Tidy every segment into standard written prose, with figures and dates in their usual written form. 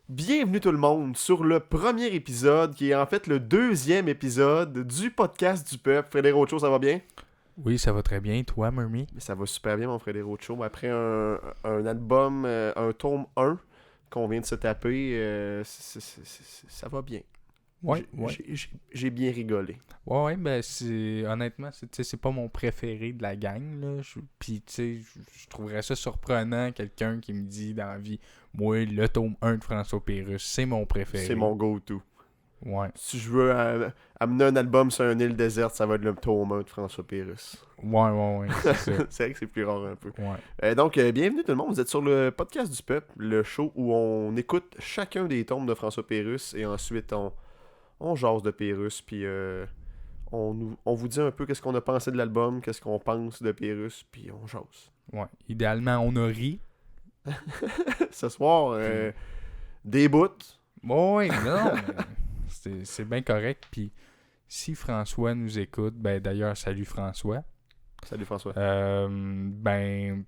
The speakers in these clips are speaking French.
Bienvenue tout le monde sur le premier épisode, qui est en fait le deuxième épisode du podcast du peuple. Frédéric Rocho, ça va bien? Oui, ça va très bien. Toi, Murmy? Mais ça va super bien, mon Frédéric Rocho. Après un album, un tome 1 qu'on vient de se taper, ça va bien. Ouais, ouais. J'ai bien rigolé. Ouais, ben, honnêtement, c'est pas mon préféré de la gang, là. Puis, tu sais, je trouverais ça surprenant, quelqu'un qui me dit dans la vie, moi, le tome 1 de François Pérusse, c'est mon préféré. C'est mon go-to. Ouais. Si je veux amener un album sur une île déserte, ça va être le tome 1 de François Pérusse. Ouais, c'est ça. C'est vrai que c'est plus rare un peu. Ouais. Donc, bienvenue tout le monde. Vous êtes sur le podcast du peuple, le show où on écoute chacun des tomes de François Pérusse et ensuite on jase de Pérusse, puis on vous dit un peu qu'est-ce qu'on a pensé de l'album, qu'est-ce qu'on pense de Pérusse, puis on jase. Ouais. Idéalement, on a ri. Ce soir, des bouts. Ouais, non, mais c'est bien correct. Puis, si François nous écoute, ben, d'ailleurs, salut François. Salut François. Ben...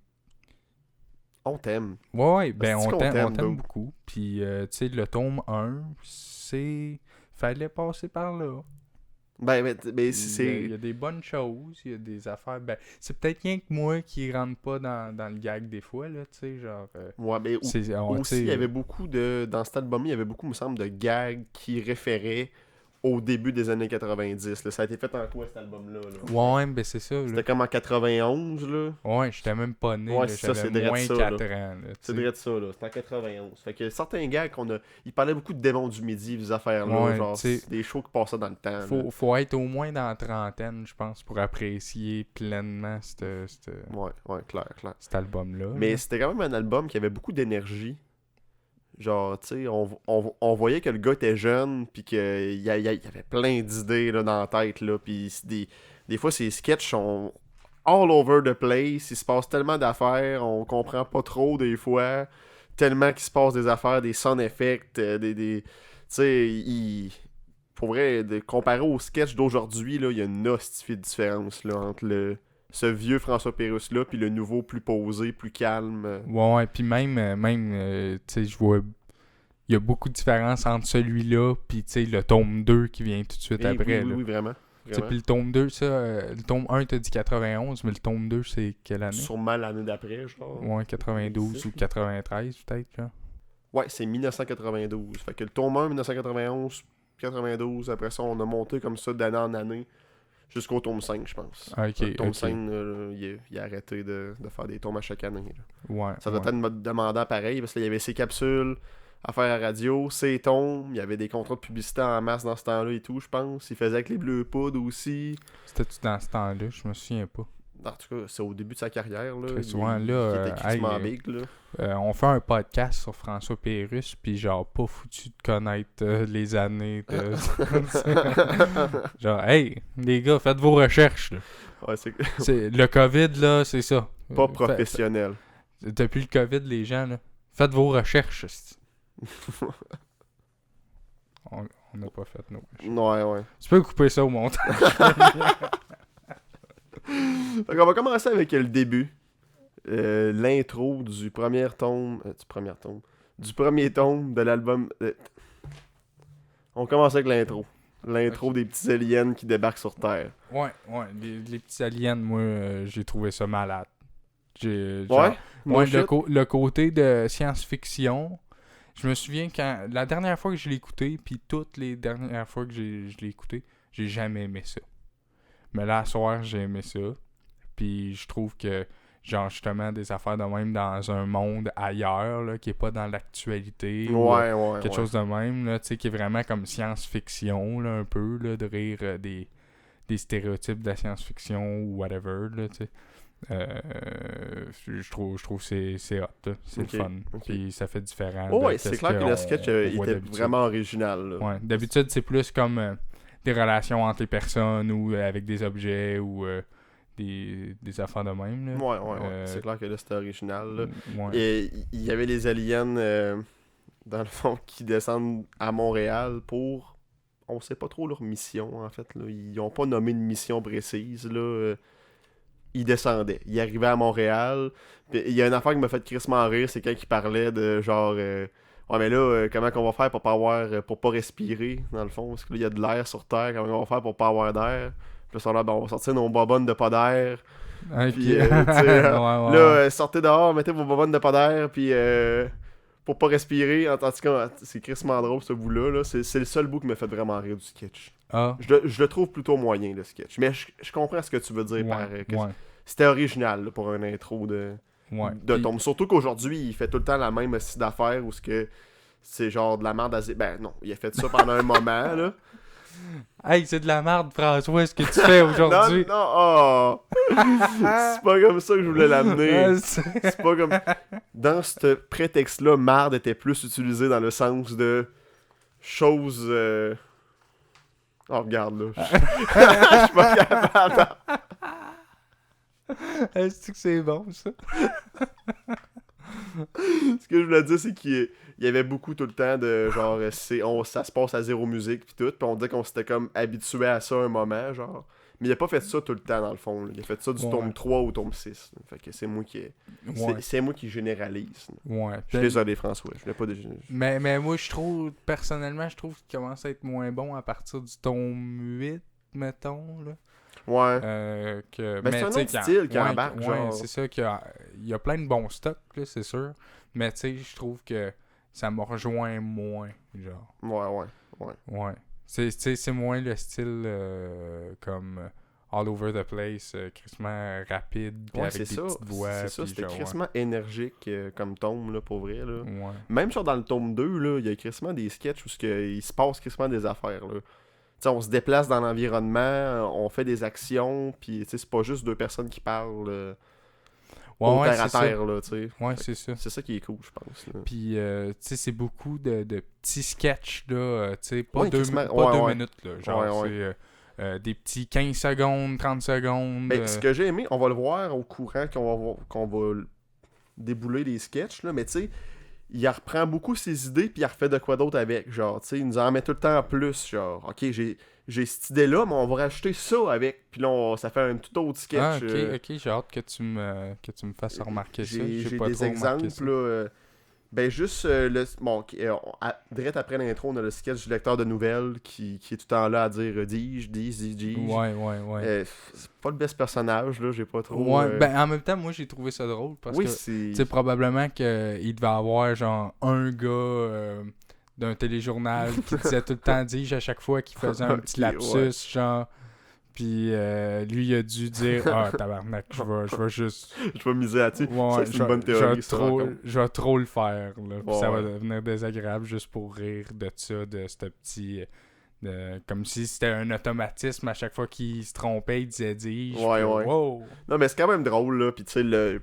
On t'aime. Ouais, ben Est-ce on qu'on t'aime t'aime, beaucoup. Puis, tu sais, le tome 1, c'est... Fallait passer par là. Ben, Il c'est... y a des bonnes choses, il y a des affaires... Ben, c'est peut-être rien que moi qui rentre pas dans le gag des fois, là, tu sais, genre... Ouais, mais aussi, il y avait beaucoup de... Dans cet album, il y avait beaucoup, me semble, de gags qui référaient au début des années 90. Là. Ça a été fait en quoi, cet album-là? Là? Ouais, ben c'est ça, là. C'était comme en 91, là. Ouais, j'étais même pas né, Ouais, là, c'est ça, c'est j'avais drôle moins ça, 4 là. ans, là, C'est tu sais. vrai de ça, là. C'était en 91. Fait que certains gags qu'on a... Ils parlaient beaucoup de démons du midi, des affaires-là. Ouais, Genre, tu sais, c'est des shows qui passaient dans le temps. Là. faut être au moins dans la trentaine, je pense, pour apprécier pleinement Ouais, clair. cet album-là. Mais là. c'était quand même un album qui avait beaucoup d'énergie. Genre, tu sais, on voyait que le gars était jeune, puis qu'il y avait plein d'idées là, dans la tête, là. Puis des fois, ses sketchs sont all over the place. Il se passe tellement d'affaires, on comprend pas trop des fois. Tellement qu'il se passe des affaires, des sound effects, tu sais, pour vrai, comparé au sketch d'aujourd'hui, là, il y a une hostie de différence là, entre ce vieux François Pérusse-là, puis le nouveau plus posé, plus calme. Ouais, puis même tu sais, je vois... Il y a beaucoup de différence entre celui-là puis tu sais le tome 2 qui vient tout de suite après. Oui, là. oui, vraiment. Puis le tome 2, ça, le tome 1 t'as dit 91, mais le tome 2 c'est quelle année? Sûrement l'année d'après, genre. Ouais, 92 ou 93 peut-être, genre. Ouais, c'est 1992. Fait que le tome 1, 1991, 92, après ça, on a monté comme ça d'année en année jusqu'au tome 5, je pense. Ok, Le tome ok. 5, il a arrêté de faire des tomes à chaque année. Là. Ouais, Ça doit être demandant pareil, parce qu'il y avait ses capsules à faire à radio, ses tomes, il y avait des contrats de publicité en masse dans ce temps-là et tout, je pense. Il faisait avec les Bleus Poudres aussi. C'était-tu dans ce temps-là? Je me souviens pas. En tout cas, c'est au début de sa carrière. Là. Très souvent, il là, était crissement big, là. on fait un podcast sur François Pérusse, puis genre pas foutu de connaître les années de... Genre, hey, les gars, faites vos recherches, là. Ouais, Le COVID, là, c'est ça. pas professionnel. Depuis le COVID, les gens, là, faites vos recherches. On n'a pas fait nos recherches. Ouais. Tu peux couper ça au montage. Fait qu'on va commencer avec le début. L'intro du premier tome. Du premier tome de l'album. On commence avec l'intro. L'intro des petits aliens qui débarquent sur Terre. Ouais, les petits aliens, moi, j'ai trouvé ça malade. Ouais? Le côté de science-fiction, je me souviens quand la dernière fois que je l'ai écouté, puis toutes les dernières fois que je l'ai écouté, j'ai jamais aimé ça. Mais là, ce soir, j'ai aimé ça. Puis je trouve que, genre, justement, des affaires de même dans un monde ailleurs, là, qui est pas dans l'actualité. Ouais. Quelque chose de même, là, tu sais, qui est vraiment comme science-fiction, là, un peu, là, de rire des stéréotypes de la science-fiction ou whatever, là, tu sais. Je trouve que c'est hot, là. C'est le fun. Puis ça fait différent. Oh, ouais, c'est clair que le sketch était vraiment original. Là. Ouais, d'habitude, c'est plus comme des relations entre les personnes ou avec des objets ou des affaires de même. Là. Ouais. C'est clair que là, c'était original. Là. Ouais. Et il y avait les aliens, dans le fond, qui descendent à Montréal pour... On sait pas trop leur mission, en fait. Là. Ils ont pas nommé une mission précise, là. Ils descendaient. Ils arrivaient à Montréal. Puis il y a une affaire qui m'a fait crissement rire, c'est quand ils parlaient de genre... Ouais, mais là, comment qu'on va faire pour pas avoir, pour pas respirer, dans le fond? Parce que là, il y a de l'air sur Terre, comment on va faire pour pas avoir d'air? Puis là, ça, là, ben, on va sortir nos bonbonnes de pas d'air. Ok. Puis, tu sais, Ouais, là, ouais, ouais. sortez dehors, mettez vos bonbonnes de pas d'air, puis pour pas respirer. En tout cas, c'est crissement drôle, ce bout-là. Là. C'est le seul bout qui me fait vraiment rire du sketch. Ah, Je le trouve plutôt moyen, le sketch. Mais je comprends ce que tu veux dire ouais, par... que ouais, c'était original là, pour un intro ouais. de Puis- tombe. Surtout qu'aujourd'hui, il fait tout le temps la même style d'affaires où c'est genre de la merde Ben non, il a fait ça pendant un moment, là. Hey, c'est de la merde, François, ce que tu fais aujourd'hui. Non, non, oh! C'est pas comme ça que je voulais l'amener. Ah, C'est pas comme... Dans ce prétexte-là, marde était plus utilisé dans le sens de choses... Oh, regarde, là. Je suis pas capable. Est-ce que c'est bon, ça? Ce que je voulais dire, c'est qu'il y avait beaucoup tout le temps de genre, ça se passe à zéro musique pis tout, pis on disait qu'on s'était comme habitué à ça un moment, genre. Mais il a pas fait ça tout le temps, dans le fond. Là. Il a fait ça du Ouais. tome 3 au tome 6. Là. Fait que c'est moi qui Ouais. c'est moi qui généralise. Là. Ouais. Je suis désolé, François. Je l'ai pas de... Mais moi, personnellement, je trouve qu'il commence à être moins bon à partir du tome 8, mettons, là. Ouais. Mais c'est un tu sais, autre style qui ouais, embarque, genre. c'est ça, il y a plein de bons stocks, là, c'est sûr. Mais tu sais, je trouve que ça me rejoint moins, genre. Ouais. Ouais. C'est moins le style comme all over the place, crissement rapide, puis Ouais, avec c'est des ça. petites voix. C'est ça, puis c'était genre, crissement énergique comme tome, là, pour vrai, là. ouais. Même genre dans le tome 2, là, il y a crissement des sketchs où il se passe crissement des affaires, là. T'sais, on se déplace dans l'environnement, on fait des actions, puis c'est pas juste deux personnes qui parlent au Ouais, terre à c'est terre, là, tu sais. Ouais, c'est ça. C'est ça qui est cool, je pense. Là. Puis, tu sais, c'est beaucoup de petits sketchs, là, tu sais, pas Ouais, deux, quasiment- pas ouais, deux ouais. minutes, là. Genre, Ouais. c'est des petits 15 secondes, 30 secondes. Ben, ce que j'ai aimé, on va le voir au courant qu'on va débouler les sketchs, là, mais tu sais, il reprend beaucoup ses idées, puis il refait de quoi d'autre avec, genre, tu sais, il nous en met tout le temps en plus, genre, ok, j'ai cette idée-là, mais on va rajouter ça avec, puis là, ça fait un tout autre sketch. Ah, ok, j'ai hâte que tu me fasses remarquer ça. J'ai pas des trop remarqué exemples, ça. là, ben juste, direct après l'intro, on a le sketch du lecteur de nouvelles qui est tout le temps là à dire dis-je. Ouais. C'est pas le best personnage, là, j'ai pas trop... Ouais, ben en même temps, moi j'ai trouvé ça drôle parce oui, que c'est... c'est probablement qu'il devait avoir genre un gars d'un téléjournal qui disait tout le temps dis-je à chaque fois qu'il faisait un petit Ok, lapsus, ouais. genre. Puis lui il a dû dire ah tabarnak, je vais juste. Je vais miser là-dessus. Ouais, Ça, c'est une bonne théorie, ça, par contre. je vais trop le faire, là. Puis ça va Ouais. devenir désagréable juste pour rire de ça, de ce petit. Comme si c'était un automatisme à chaque fois qu'il se trompait, il disait dis-je. Ouais, puis, ouais. wow! Non, mais c'est quand même drôle, là, pis tu sais, le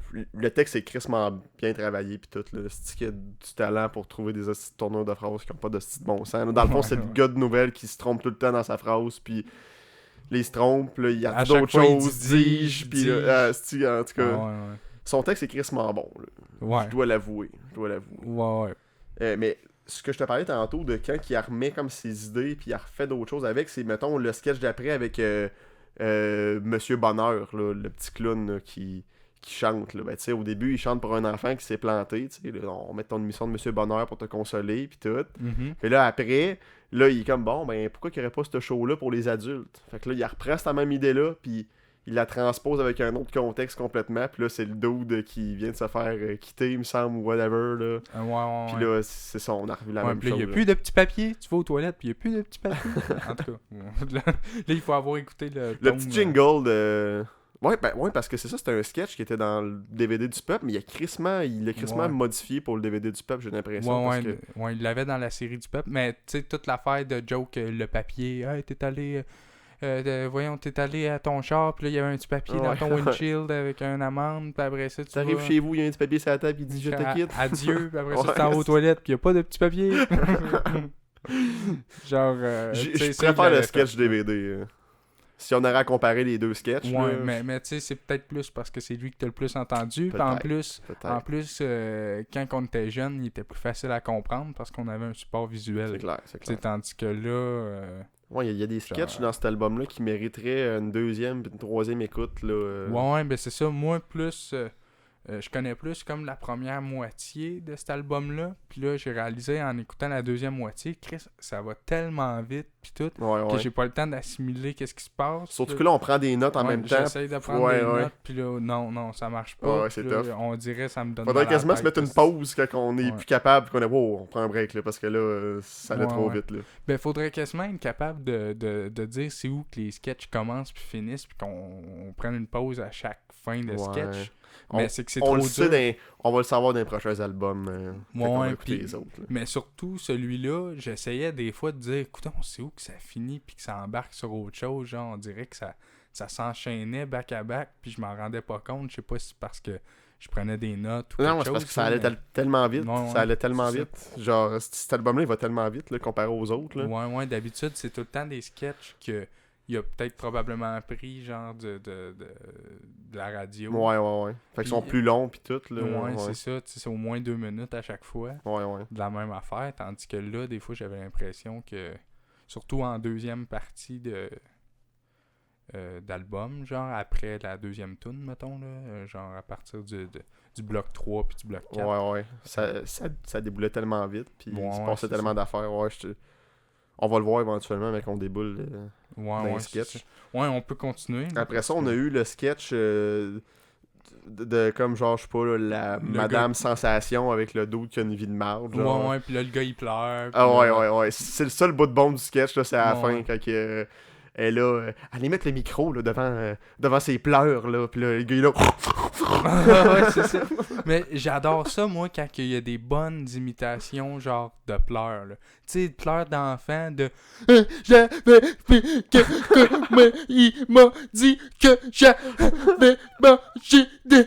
texte est crissement bien travaillé, pis tout, là. C'est qu'il y a du talent pour trouver des hosties de tournures de phrases qui ont pas de de bon sens. Là. Dans le fond, c'est le gars de nouvelles qui se trompe tout le temps dans sa phrase, puis là, il se trompe, là, il y À a chaque d'autres fois, il choses, dit dis-je, pis là, en tout cas, Ouais. son texte est crissement bon, là. Ouais. Je dois l'avouer. Ouais. Mais ce que je te parlais tantôt de quand il remet comme ses idées puis il refait d'autres choses avec, c'est mettons le sketch d'après avec Monsieur Bonheur, là, le petit clown là, qui chante. Là. Ben, au début, il chante pour un enfant qui s'est planté. Là, on met ton émission de Monsieur Bonheur pour te consoler puis tout. Mhm. Puis là, après, là, il est comme bon, ben pourquoi qu'il n'y aurait pas ce show-là pour les adultes? Fait que là, il reprend cette même idée-là, puis il la transpose avec un autre contexte complètement. Puis là, c'est le dude qui vient de se faire quitter, il me semble, ou whatever. Là. Ouais. Puis là, c'est ça, on a revu la même Puis là, chose. il n'y a là. plus de petits papiers. Tu vas aux toilettes, puis il n'y a plus de petits papiers. En tout cas, là, il faut avoir écouté le Le tome, petit jingle de... Ouais, parce que c'est ça, c'était un sketch qui était dans le DVD du Peuple, mais il l'a crissement Ouais. modifié pour le DVD du Peuple, j'ai l'impression. Ouais, parce que... il l'avait dans la série du peuple. Mais tu sais, toute l'affaire de joke, le papier. Hey, t'es allé. T'es allé à ton char, puis là, il y avait un petit papier dans Ouais. ton windshield avec une amende, puis après ça, tu T'arrives vas... chez vous, il y a un petit papier sur la table, il dit je te quitte. Adieu, puis après ça, Ouais, tu t'en vas aux c'est- toilettes, puis il n'y a pas de petit papier. Genre, tu sais, Je ça, préfère le l'avais sketch fait. DVD. Si on aurait à comparer les deux sketchs, Ouais, là, mais tu sais, c'est peut-être plus parce que c'est lui que t'as le plus entendu. Puis en Peut-être. plus, quand on était jeune, il était plus facile à comprendre parce qu'on avait un support C'est visuel. clair, c'est Tu sais, clair. tandis que là, Ouais, il y a des sketchs genre- dans cet album-là qui mériteraient une deuxième et une troisième écoute. Là, ouais, ben c'est ça. Moi, plus je connais plus comme la première moitié de cet album-là. Puis là, j'ai réalisé en écoutant la deuxième moitié, Chris, ça va tellement vite, puis tout, que j'ai pas le temps d'assimiler qu'est-ce qui se passe. Surtout que là, on prend des notes en même temps. J'essaye de prendre des notes, puis là, non, ça marche pas. Ouais, c'est là, tough. on dirait ça me donne Faudrait mal à la quasiment se tête, mettre une pause quand on est plus capable, qu'on est, wow, on prend un break, là, parce que là, ça allait trop vite, là. Ben, faudrait quasiment être capable de dire c'est où que les sketchs commencent puis finissent, puis qu'on prenne une pause à chaque fin de sketch. Mais c'est que c'est trop dur. On va le savoir dans les prochains albums. On va écouter les autres. Là. Mais surtout, celui-là, j'essayais des fois de dire, écoute, on sait où que ça finit, puis que ça embarque sur autre chose. Genre, on dirait que ça s'enchaînait back à back, puis je m'en rendais pas compte. Je sais pas si c'est parce que je prenais des notes ou non, quelque chose. Non, c'est parce que ça allait tellement vite. Ça allait tellement vite. Ça. Genre, cet album-là, il va tellement vite, là, comparé aux autres. Là. Ouais, d'habitude, c'est tout le temps des sketchs que... Il a peut-être probablement pris genre de la radio. Ouais. Fait qu'ils sont plus longs pis tout. Là. Ouais, c'est ça. C'est au moins 2 minutes à chaque fois. Ouais. De la même affaire. Tandis que là, des fois, j'avais l'impression que, surtout en deuxième partie d'album, genre après la deuxième tune, mettons, là, genre à partir du bloc 3 puis du bloc 4. Ouais. Ça déboulait tellement vite. Puis il se passait tellement ça. d'affaires. Ouais, on va le voir éventuellement, mais qu'on déboule dans les sketchs. Ouais, on peut continuer. Après ça, on a eu le sketch de comme genre, je sais pas, là, Madame Sensation avec le dude qui a une vie de marde. Ouais, puis là, le gars, il pleure. Ouais. C'est le seul bout de bombe du sketch, là, c'est à la fin, quand elle est là, elle met le micro là, devant ses pleurs, là, puis là, le gars, il est là... ouais, c'est ça. Mais j'adore ça, moi, quand il y a des bonnes imitations, genre, de pleurs, là. Tu sais, pleurs d'enfant, de... J'avais mais il m'a dit que j'avais mangé des...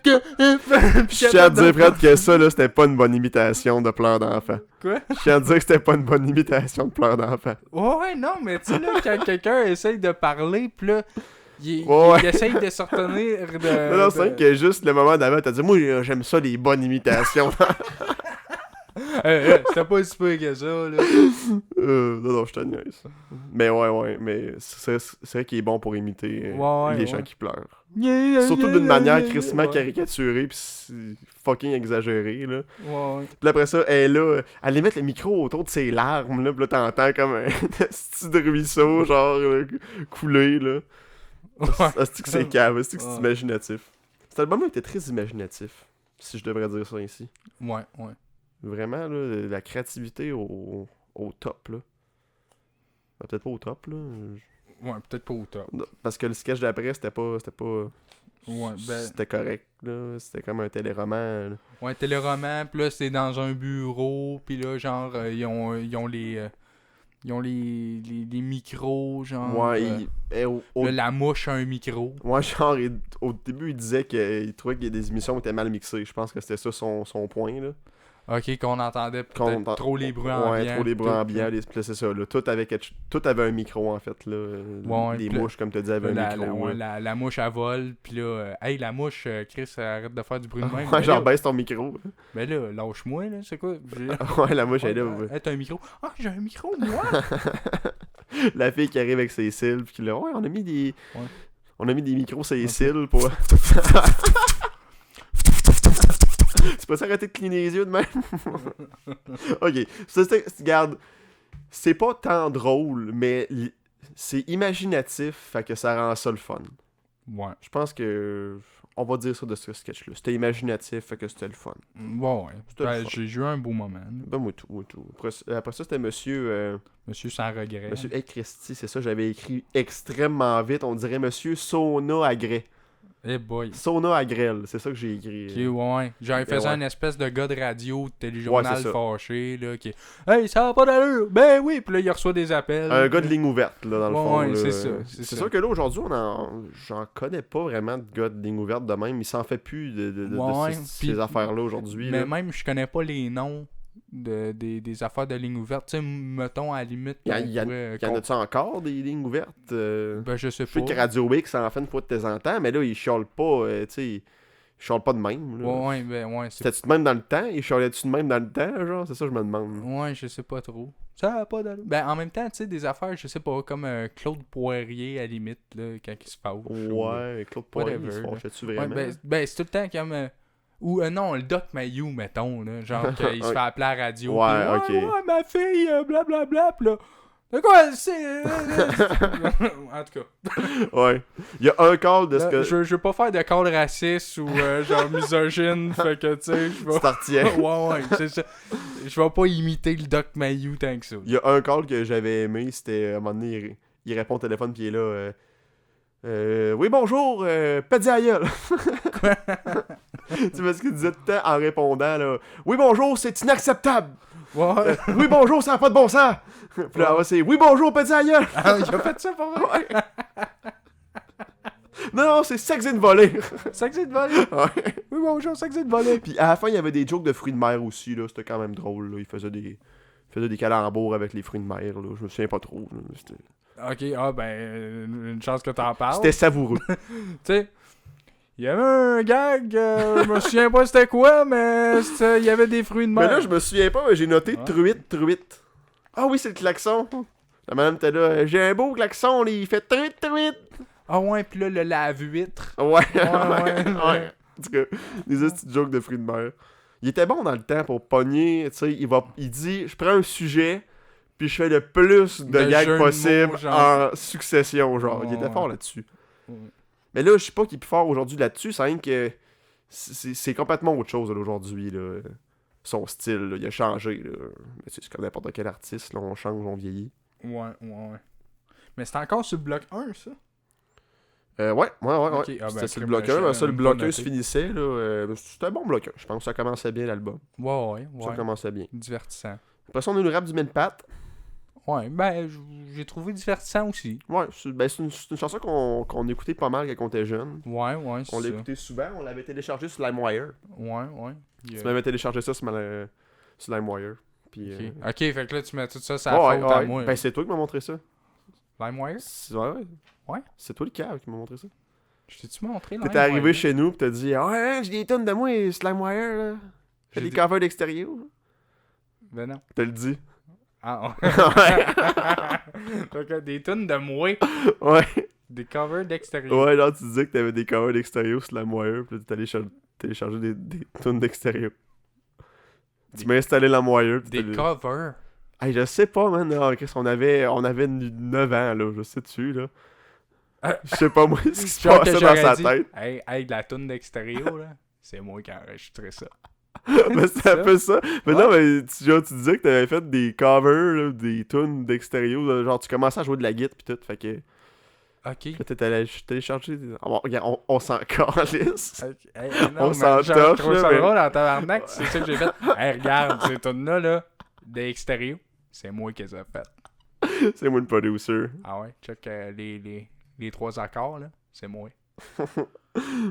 Je tiens à te dire, Fred, que ça, là, c'était pas une bonne imitation de pleurs d'enfant. Quoi? Je tiens à te dire que c'était pas une bonne imitation de pleurs d'enfant. Ouais, non, mais tu sais, là, quand quelqu'un essaye de parler, pis là... Il essaye de se retenir de... Non, c'est vrai que juste le moment d'avant, t'as dit, moi, j'aime ça, les bonnes imitations. C'était pas si peu que ça, là. Non, je te niaise. Mais ouais, mais c'est vrai qu'il est bon pour imiter les gens qui pleurent. Surtout d'une manière crissement caricaturée pis fucking exagérée, là. Ouais. Puis après ça, elle est là, elle met le micro autour de ses larmes, là, pis là, t'entends comme un petit de ruisseau, genre, couler, là. Est-ce que c'est cave, est-ce que c'est imaginatif. Cet album-là était très imaginatif, si je devrais dire ça ici. Ouais. Vraiment, là, la créativité au top, là. Peut-être pas au top, là. Ouais, peut-être pas au top. Parce que le sketch d'après, c'était pas... Ouais, C'était correct, là. C'était comme un téléroman, là. Ouais, téléroman, pis là, c'est dans un bureau, pis là, genre, ils ont les... Ils ont les micros, genre... Ouais, là, la mouche a un micro. Ouais, genre, au début, il disait qu'il trouvait que des émissions étaient mal mixées. Je pense que c'était ça son point, là. Ok, qu'on entendait peut-être trop les bruits ambiants. Ouais, trop les bruits ambiants. C'est ça, là. Tout avait un micro, en fait, là. Ouais, les mouches, comme tu dis, avaient un micro. La mouche, elle vole, pis là... hey, la mouche, Chris, arrête de faire du bruit de même. Ouais, genre, baisse ton micro. Mais là, lâche-moi, là, c'est quoi? Ouais, la mouche, elle est là. Hey, t'as un micro? Ah, j'ai un micro, moi! La fille qui arrive avec ses cils, pis qui là, ouais, on a mis des... Ouais. On a mis des micros sur les cils pour... Tu peux s'arrêter de cligner les yeux de même? Ok. Regarde, c'est pas tant drôle, mais c'est imaginatif, fait que ça rend ça le fun. Ouais. Je pense que... On va dire ça de ce sketch-là. C'était imaginatif, fait que c'était le fun. Ouais. Ben, j'ai eu un beau moment. Ben, moi tout. Après ça, c'était Monsieur... Monsieur sans regret. Monsieur Christy, c'est ça, j'avais écrit extrêmement vite. On dirait Monsieur Sona Agré. Eh boy. Sona Agrel, c'est ça que j'ai écrit. Ok, ouais. J'avais fait ouais. une espèce de gars de radio, de téléjournal Ouais, fâché, là, qui est « Hey, ça va pas d'allure! » Ben oui! Puis là, il reçoit des appels. Un gars de ligne ouverte, là, dans le fond. Ouais, là. c'est ça. C'est sûr que là, aujourd'hui, j'en connais pas vraiment de gars de ligne ouverte de même. Il s'en fait plus de ces affaires-là aujourd'hui. Mais là. même, je connais pas les noms des affaires de ligne ouverte. Tu sais, mettons, à la limite... Il y en a-tu encore des lignes ouvertes? Ben, je sais pas. Je sais que Radio X en fait une fois de temps en temps, mais là, ils chiolent pas, tu sais... Je chiale pas de même, là. Ouais, ben, ouais, c'est... C'était-tu de même dans le temps? Et chialais-tu de même dans le temps, genre? C'est ça que je me demande. Ouais, je sais pas trop. Ça a pas d'allure. Ben, en même temps, tu sais, des affaires, je sais pas, comme Claude Poirier, à la limite, là, quand il se fâche. Ouais, Claude Poirier, il se whatever, là. fâchait-tu Ouais, vraiment? ben, c'est tout le temps comme... ou non, le Doc Mayou, mettons, là, genre qu'il se fait appeler à la radio. Ouais, Pis, ok. ouais, ma fille, blablabla, pis là... De quoi, c'est... en tout cas. Ouais. Il y a un call de ce Là, que... je veux pas faire de call raciste ou genre misogyne, fait que, tu sais, je vais... Tu t'en retiens. ouais, c'est ça. Je vais pas imiter le Doc Mayou tant que ça. Il y a un call que j'avais aimé, c'était à un moment donné, il répond au téléphone puis il est là. Oui, bonjour, pète à la gueule. Tu vois ce qu'il disait tout le temps en répondant là. Oui, bonjour, c'est inacceptable. Ouais. Oui, bonjour, ça n'a pas de bon sens. Puis là, c'est oui, bonjour, pète à la gueule. Ah, il a fait ça pour moi. Ouais. Non, c'est sexe et une volée. Sexe de volée. Ouais. Oui, bonjour, sexe de volée. Puis à la fin, il y avait des jokes de fruits de mer aussi, là. C'était quand même drôle, là. Il faisait des calembours avec les fruits de mer, là. Je me souviens pas trop, là. Ok, ah ben, une chance que t'en parles. C'était savoureux. Tu sais, il y avait un gag, je me souviens pas c'était quoi, mais il y avait des fruits de mer. Mais là, je me souviens pas, mais j'ai noté Ouais. truite. Ah oui, c'est le klaxon. La madame était là, j'ai un beau klaxon, là, il fait truite. Ah ouais, pis là, le lave-huître. Ouais, ouais. En tout cas, des petites jokes de fruits de mer. Il était bon dans le temps pour pogner, tu sais, il dit, je prends un sujet, puis je fais le plus de De gags jeux de possible mots, genre. en succession, genre. Ouais, Il était ouais. fort là-dessus. Ouais. Mais là, je sais pas qu'il est plus fort aujourd'hui là-dessus, c'est rien que c'est complètement autre chose là, aujourd'hui, là. Son style, là, il a changé, là. Mais tu sais, c'est comme n'importe quel artiste, là, on change, on vieillit. Ouais. Mais c'est encore sur le bloc 1, ça? Ouais. Ok, ah ben, C'était sur le crime, bloc je 1, mais ça, le savais bloc pas 1 se noter. finissait, là. C'était un bon bloc 1. Je pense que ça commençait bien l'album. Ouais. Ça commençait bien. Divertissant. Après ça, on a eu le rap du Mid-Pat. Ouais, ben, j'ai trouvé divertissant aussi. Ouais, c'est une chanson qu'on écoutait pas mal quand on était jeune. Ouais, c'est On ça. l'écoutait souvent, on l'avait téléchargé sur LimeWire. Ouais. Tu m'avais téléchargé ça sur LimeWire. Puis, Ok, fait que là, tu mets tout ça, ça faute à moi. Ben, c'est toi qui m'as montré ça. LimeWire? Ouais. Ouais? C'est toi le cave qui m'a montré ça. Je t'ai-tu montré T'étais arrivé chez nous pis t'as dit ah ouais, j'ai des tonnes de moi SlimeWire là. Fais des covers d'extérieur. Ben non. T'as le dit. Ah Ouais. Fait que des tonnes de moi, Ouais. des covers d'extérieur. Ouais, là tu disais que t'avais des covers d'extérieur SlimeWire pis là t'allais télécharger des tonnes d'extérieur. Tu m'as installé LimeWire. Des covers. Hey, je sais pas, man. Ah, Chris, on avait 9 ans, là. Je sais dessus, là. Je sais pas, moi, ce qui se Genre que passait dans j'aurais sa dit, tête. Hey, de la toune d'extérieur, là, c'est moi qui ai enregistré ça. Mais c'est un ça? peu ça. Mais Ouais. non, mais tu disais que t'avais fait des covers, là, des tunes d'extérieur. Là, genre, tu commençais à jouer de la guitare pis tout. Fait que. Ok. Là, t'étais allé télécharger. Bon, regarde, on s'en calisse. Ok. Hey, On mais s'en genre, torche, je trouve là, ça mais- drôle en tabarnak, c'est ça que j'ai fait. Hey, regarde, ces tunes-là, là, d'extérieur, c'est moi qui les ai faites. C'est moi le producer. Ah ouais, check les 3 accords, là, c'est moi.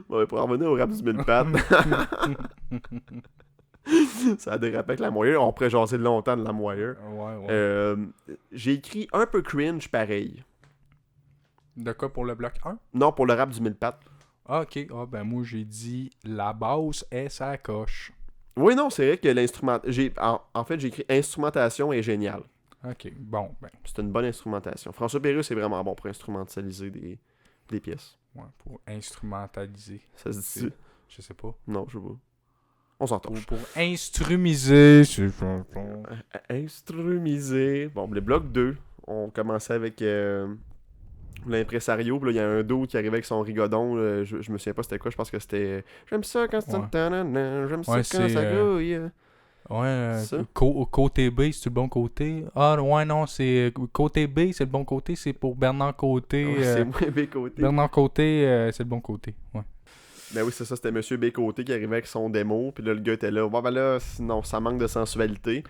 Bon, pour en revenir au rap du mille pattes. Ça a dérapé avec la moyenne. On pourrait jaser longtemps de la moyenne. Ouais. J'ai écrit un peu cringe pareil. De quoi pour le bloc 1? Non, pour le rap du mille pattes. Ah, ok. Ah, ben moi, j'ai dit la basse est sa coche. Oui, non, c'est vrai que l'instrument. En fait, j'ai écrit instrumentation est géniale. Ok, bon, ben, C'est une bonne instrumentation. François Pérusse c'est vraiment bon pour instrumentaliser des pièces. ouais, pour instrumentaliser. Ça se dit-tu? Je sais pas. Non, je sais pas. On s'entend. Pour instrumiser. Instrumiser. Bon, le bloc 2, on commençait avec l'impresario. Puis là, il y a un dos qui arrivait avec son rigodon. Là, je me souviens pas c'était quoi. Je pense que c'était j'aime ça quand c'est Ouais. j'aime ça Ouais, quand c'est, ça grouille. Ouais, Ça? côté B, c'est le bon côté. Ah, ouais, non, c'est côté B, c'est le bon côté. C'est pour Bernard Côté. Ouais, c'est moins Bécoté. Bernard Côté, c'est le bon côté. Ouais. Ben oui, c'est ça, c'était Monsieur Bécoté qui arrivait avec son démo. Puis là, le gars était là. Ouais, ben là, sinon, ça manque de sensualité.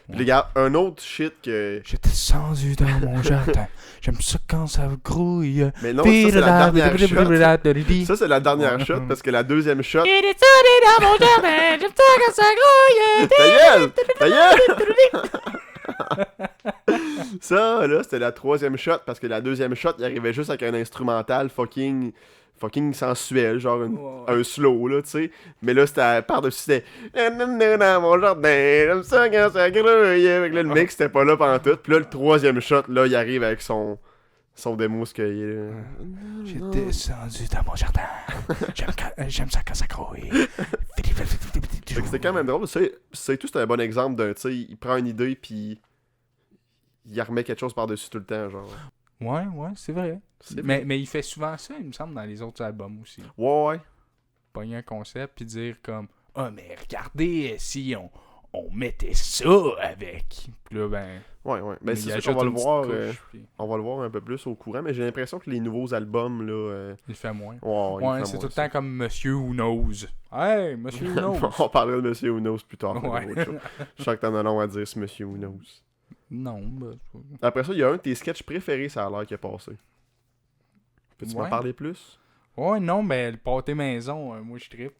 Puis Ouais. les gars, un autre shit que. J'étais descendu dans mon jardin. J'aime ça quand ça grouille. Mais non, ça, c'est la dernière shot. Ça, Ça, c'est la dernière shot parce que la deuxième shot. Il est descendu dans mon jardin. J'aime ça quand ça grouille. Ta gueule! Ça, là, c'était la troisième shot parce que la deuxième shot, il arrivait juste avec un instrumental fucking fucking sensuel, genre Ouais. un slow, là, tu sais. Mais là, c'était par-dessus, c'était dans mon jardin, j'aime ça quand ça grouille. Avec là, le mec, c'était pas là pendant tout. Puis là, le troisième shot, là, il arrive avec son démo cueillir. J'ai descendu dans mon jardin. J'aime ça quand ça grouille. Fait que c'était quand même drôle. C'est tout, c'est un bon exemple d'un, tu sais, il prend une idée, puis il remet quelque chose par-dessus tout le temps, genre. Ouais, c'est vrai. C'est Mais il fait souvent ça, il me semble, dans les autres albums aussi. Ouais. Pogner un concept puis dire comme ah, mais regardez si on mettait ça avec. Puis là, ben. Ouais. Ben, il c'est sûr ajoute qu'on va le une petite voir. couche, puis On va le voir un peu plus au courant, mais j'ai l'impression que les nouveaux albums, là. il fait moins. Ouais, Ouais, c'est tout le temps comme Monsieur Who Knows. Hey, Monsieur Who Knows. On parlera de Monsieur Who Knows plus tard. Ouais. Je sens que t'en as long à dire ce Monsieur Who Knows. Non, ben. Après ça, il y a un de tes sketchs préférés, ça a l'air, qui est passé. Peux-tu m'en Ouais. parler plus? Ouais, non, mais le pâté maison, moi je trippe.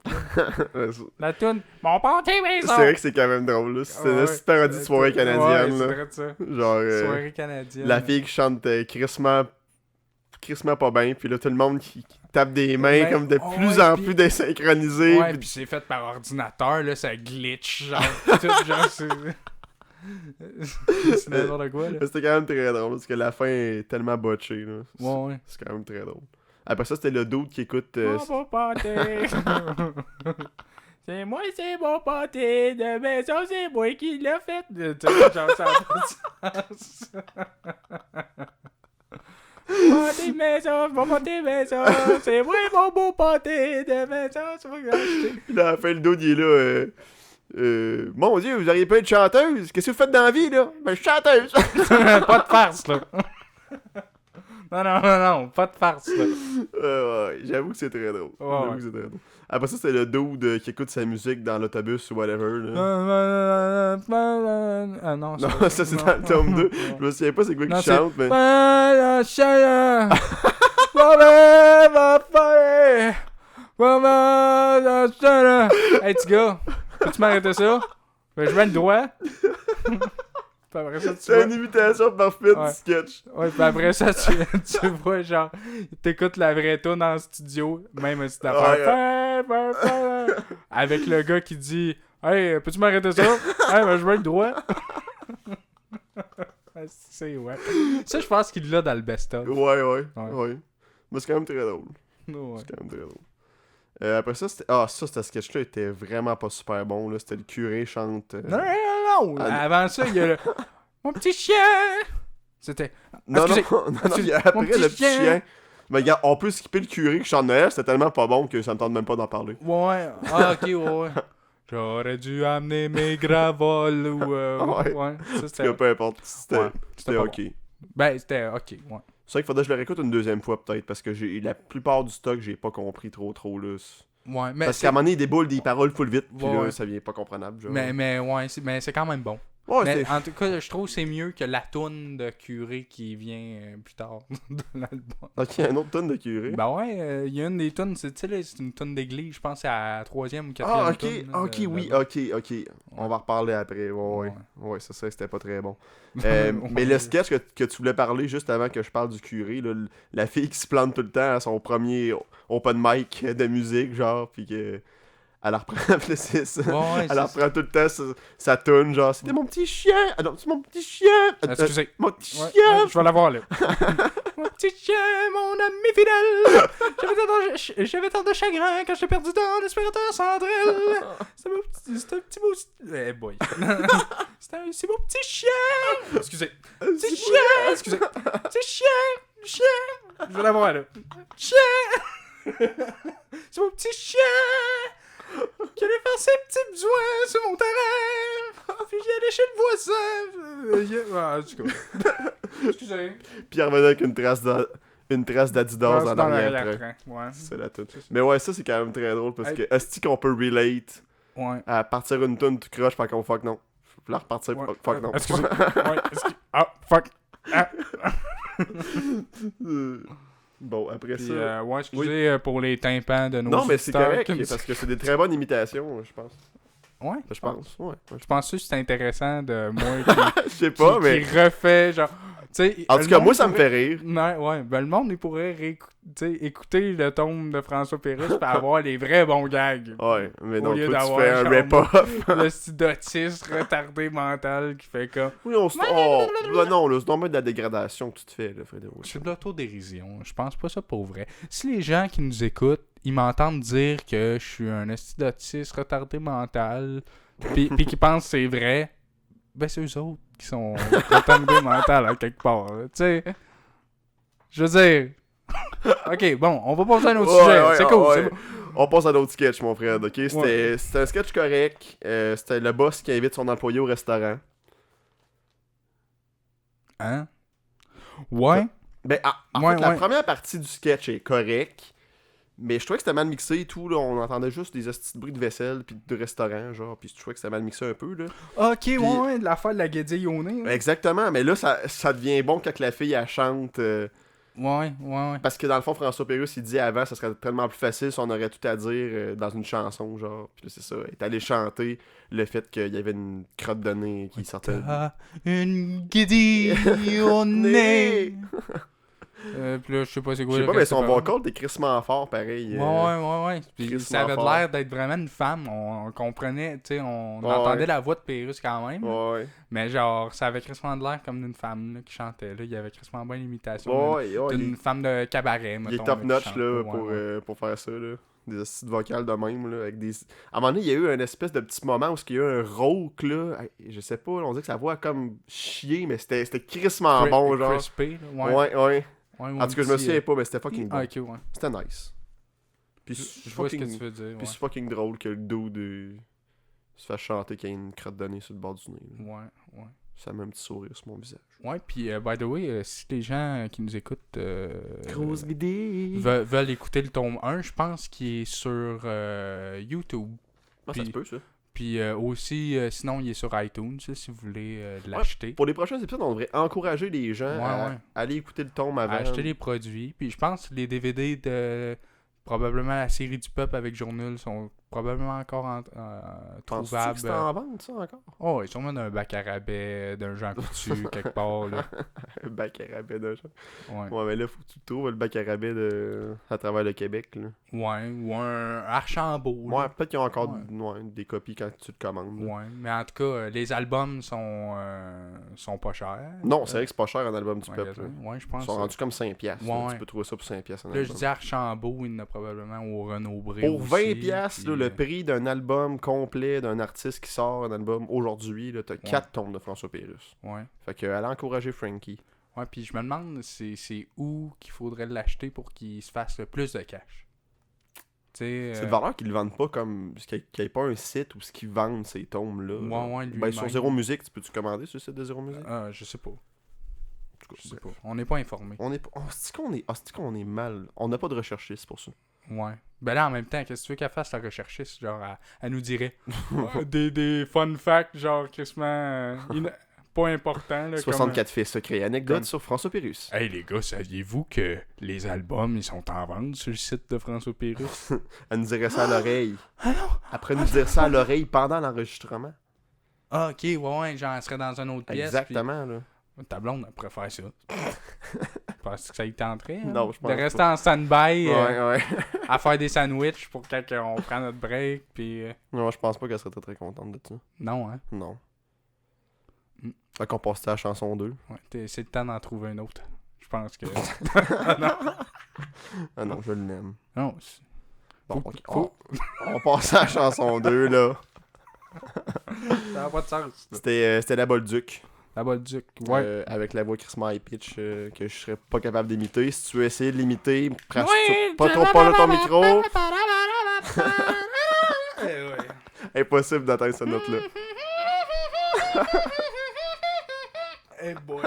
C'est La toune, mon pâté maison! vrai que c'est quand même drôle, là. C'est une petite parodie de soirée canadienne, ouais, là. c'est vrai de ça. Genre, Soirée canadienne. la fille qui chante crissement pas bien, puis là, tout le monde qui tape des mains Ouais. comme de Oh, plus ouais, en puis- plus désynchronisé. Ouais, puis- pis c'est fait par ordinateur, là, ça glitch, genre, tout, genre, c'est... c'est n'importe quoi, là. C'était quand même très drôle, parce que la fin est tellement botchée, là. Ouais. C'est quand même très drôle. Après ça, c'était le dude qui écoute... Mon beau pâté! C'est moi, c'est mon pâté de maison, c'est moi qui l'ai fait! Tu sais, genre, ça a pas de sens. Pâté de maison, mon pâté de maison, c'est moi mon beau pâté de maison, c'est moi qui l'ai acheté. Puis là, à la fin, le dude, il est là... mon Dieu, vous auriez pas être chanteuse? Qu'est-ce que vous faites dans la vie, là? Ben, je suis chanteuse! Pas de farce, là! Non, pas de farce, là. Ouais, j'avoue que c'est très drôle. J'avoue que c'est très drôle. Après ça, c'est le dude qui écoute sa musique dans l'autobus ou whatever. Là. Ah non, Non, ça c'est dans le tome 2. Je me souviens pas c'est quoi Non, qui c'est- chante, mais. Hey, petit gars, peux-tu m'arrêter ça? Ben, je mets le doigt. Puis après ça, tu C'est vois... une imitation parfaite Ouais. du sketch. Ouais, puis après ça, tu vois, genre, t'écoutes la vraie tune en studio, même si t'as avec le gars qui dit hey, peux-tu m'arrêter ça? Hey, ben, je veux le droit. C'est ouais. Ça, je pense qu'il l'a dans le best-of. Ouais. Mais c'est quand même très drôle. Ouais. C'est quand même très drôle. Après ça, c'était. Ce sketch-là était vraiment pas super bon. Là. C'était le curé chante. Non. Avant ça, il y a le... Mon petit chien. C'était... Non, Excusez. puis après Mon petit le petit chien. Mais regarde, on peut skipper le curé qui chante Noël, c'était tellement pas bon que ça me tente même pas d'en parler. Ouais. Ah, ok, ouais. J'aurais dû amener mes gravoles ou... Ouais. Ça, En tout c'était... cas, peu importe. C'était Ouais, c'était pas ok. bon. Ben, c'était ok, ouais. C'est vrai qu'il faudrait que je le réécoute une deuxième fois peut-être parce que la plupart du stock j'ai pas compris trop là. Ouais, mais Parce qu'à un moment donné il déboule des paroles full vite puis là Ouais. ça vient pas comprenable genre. mais ouais, mais c'est quand même bon. Ouais, Mais c'est en tout cas, je trouve que c'est mieux que la toune de curé qui vient plus tard dans l'album. Ok, un autre tonne de curé. Ben ouais, il y a une des tunes, c'est une tune d'église, je pense que c'est à la 3e ou 4e ok, tune, là, ok, de oui, l'album. ok. On va reparler après. Ouais. Ça c'était pas très bon. Ouais. Mais le sketch que tu voulais parler juste avant que je parle du curé, là, la fille qui se plante tout le temps à son premier open mic de musique, genre, puis que. Elle reprend, c'est ça. Ouais, Elle reprend tout le temps sa toune, genre, c'était mon petit chien! Ah non, c'est mon petit chien! Excusez. Mon petit Ouais, chien! ouais, je vais l'avoir là. Mon petit chien, mon ami fidèle. J'avais tant de chagrin quand j'ai perdu dans l'aspirateur central. C'est un petit beau. Eh boy. C'est mon petit chien. Excusez. Petit chien. Excusez. Petit chien. Je vais l'avoir là. Chien. C'est mon petit chien qui allait faire ses petits besoins sur mon terrain. Puis j'y allais chez le voisin. Ah, du coup. Excusez. Puis il revenait avec une trace d'Adidas Ah, en arrière-train. Ouais. C'est la toute. Mais ouais, ça c'est quand même très drôle parce que est-ce qu'on peut relate Ouais. à partir une toune tout croche par contre fuck non. Puis la repartir Ouais. fuck non. Excusez. Ouais. Ah, fuck. Ah. Bon, après Puis, ça. ouais, excusez pour les tympans de nos Non, mais c'est auditeurs, correct comme parce que c'est des très bonnes imitations, je pense. Ouais. Je pense, ouais. Je pense que c'est intéressant de moi Je sais pas, mais. qui refait genre. En tout cas, moi, ça me fait rire. Ouais, ben le monde, il pourrait écouter le tome de François Pérusse pour avoir les vrais bons gags. Ouais, mais Au non, lieu toi, tu d'avoir fais un genre rip-off. Le style d'autiste retardé mental qui fait comme... Oui, non, là, c'est normal de la dégradation que tu te fais, là, Frédéric. C'est de l'autodérision. Je pense pas ça pour vrai. Si les gens qui nous écoutent, ils m'entendent dire que je suis un style d'autiste retardé mental, pis qu'ils pensent que c'est vrai, ben c'est eux autres qui sont retardés mental à quelque part. Tu sais, je veux dire... Ok, bon, on va passer à un autre sujet. C'est cool, c'est bon. On passe à d'autres sketchs, mon frère, ok? C'était un sketch correct. C'était le boss qui invite son employé au restaurant. Hein? Ouais. Ben, en fait, la première partie du sketch est correcte, mais je trouvais que c'était mal mixé et tout, là. On entendait juste des petits bruits de vaisselle puis de restaurant, genre, puis je trouvais que c'était mal mixé un peu, là. Ok, puis, ouais, de l'affaire de la guédille au nez. Exactement, mais là, ça devient bon quand la fille, elle chante... Ouais. Parce que dans le fond, François Pérusse, il dit avant, ça serait tellement plus facile si on aurait tout à dire dans une chanson, genre. Puis là, c'est ça. Il est allé chanter le fait qu'il y avait une crotte de nez qui sortait. Une guédille au nez. Puis là, je sais pas c'est quoi. Je sais pas, mais son vocal était crissement fort, pareil. Ouais. Puis ça avait l'air d'être vraiment une femme. On comprenait, tu sais, on entendait la voix de Pérusse quand même. Ouais. Mais genre, ça avait crissement de l'air comme d'une femme là, qui chantait. Là. Il y avait crissement bien l'imitation d'une femme de cabaret. Il est top notch là, pour faire ça. Là. Des assises vocales de même. Là, avec des... À un moment donné, il y a eu un espèce de petit moment où il y a eu un rauque. Là. Je sais pas, on dit que sa voix a comme chier, mais c'était crissement bon. Genre. Crispé, ouais. En tout cas, je me souviens pas, mais c'était fucking bon. Ok, ouais. C'était nice. Puis je vois ce que tu veux dire. Puis c'est fucking drôle que le dude se fasse chanter qu'il y a une crotte de nez sur le bord du nez. Là. Ouais. Ça met un petit sourire sur mon visage. Ouais, puis by the way, si les gens qui nous écoutent grosse idée veulent écouter le tome 1, je pense qu'il est sur YouTube. Ah, ça se peut, ça. Puis aussi, sinon, il est sur iTunes, si vous voulez l'acheter. Pour les prochains épisodes, on devrait encourager les gens à aller écouter le tome avant. À acheter les produits. Puis je pense que les DVD de probablement la série du peuple avec Journal sont probablement encore trouvables. Penses-tu que c'est en vente, ça, encore? Oh, ils sont même d'un bac à rabais, d'un Jean Coutu, quelque part, là. Un bac à rabais d'un Jean. Ouais, mais là, faut que tu trouves le bac à rabais à travers le Québec, là. Ouais, ou un Archambault. Ouais, peut-être qu'ils ont encore des copies quand tu le commandes. Là. Ouais, mais en tout cas, les albums sont pas chers. Non, c'est vrai que c'est pas cher un album du peuple. Ouais, je pense. Ils sont rendus comme 5$. Ouais. Tu peux trouver ça pour 5$ un là, album. Je dis Archambault, il y en a probablement au Renaud-Bré. Pour 20$, puis, le prix d'un album complet d'un artiste qui sort un album aujourd'hui, là, t'as 4 tomes de François Pérusse. Ouais. Fait que allez encourager Frankie. Ouais, puis je me demande c'est où qu'il faudrait l'acheter pour qu'il se fasse le plus de cash. C'est de valeur qu'ils le vendent pas comme. Qu'il n'y ait pas un site où ils vendent ces tomes-là. Ouais, sur Zéro Musique, tu peux-tu commander sur le site de Zéro Musique? Je sais pas. Je sais pas. On n'est pas informé. C'est qu'on est mal. On n'a pas de recherchiste pour ça. Ouais. Ben là, en même temps, qu'est-ce que tu veux qu'elle fasse, la recherchiste? Genre, elle nous dirait des fun facts, genre, quasiment pas importants. Là, 64 faits secrets. Anecdotes sur François Pérusse. Hey les gars, saviez-vous que les albums, ils sont en vente sur le site de François Pérusse? Elle nous dirait ça à l'oreille. Après nous dire ça à l'oreille pendant l'enregistrement. Ah, ok, ouais, genre, elle serait dans une autre pièce. Exactement, là. Ta blonde, elle pourrait faire ça. Penses-tu que ça y tenterait? Hein? Non, je pense de rester en stand-by ouais. à faire des sandwichs pour quand on prend notre break. Puis, non, je pense pas qu'elle serait très, très contente de ça. Non, hein? Non. Fait qu'on passe à la chanson 2. Ouais, c'est le temps d'en trouver une autre. Je pense que... Ah non, je l'aime. Non, bon, on passe à la chanson 2, là. Ça n'a pas de sens. C'était la Bolduc. La Bolduc, ouais. Avec la voix Chris My Pitch que je serais pas capable d'imiter. Si tu veux essayer de l'imiter, pas trop pas ton micro. Impossible d'atteindre cette note-là. Hey boy.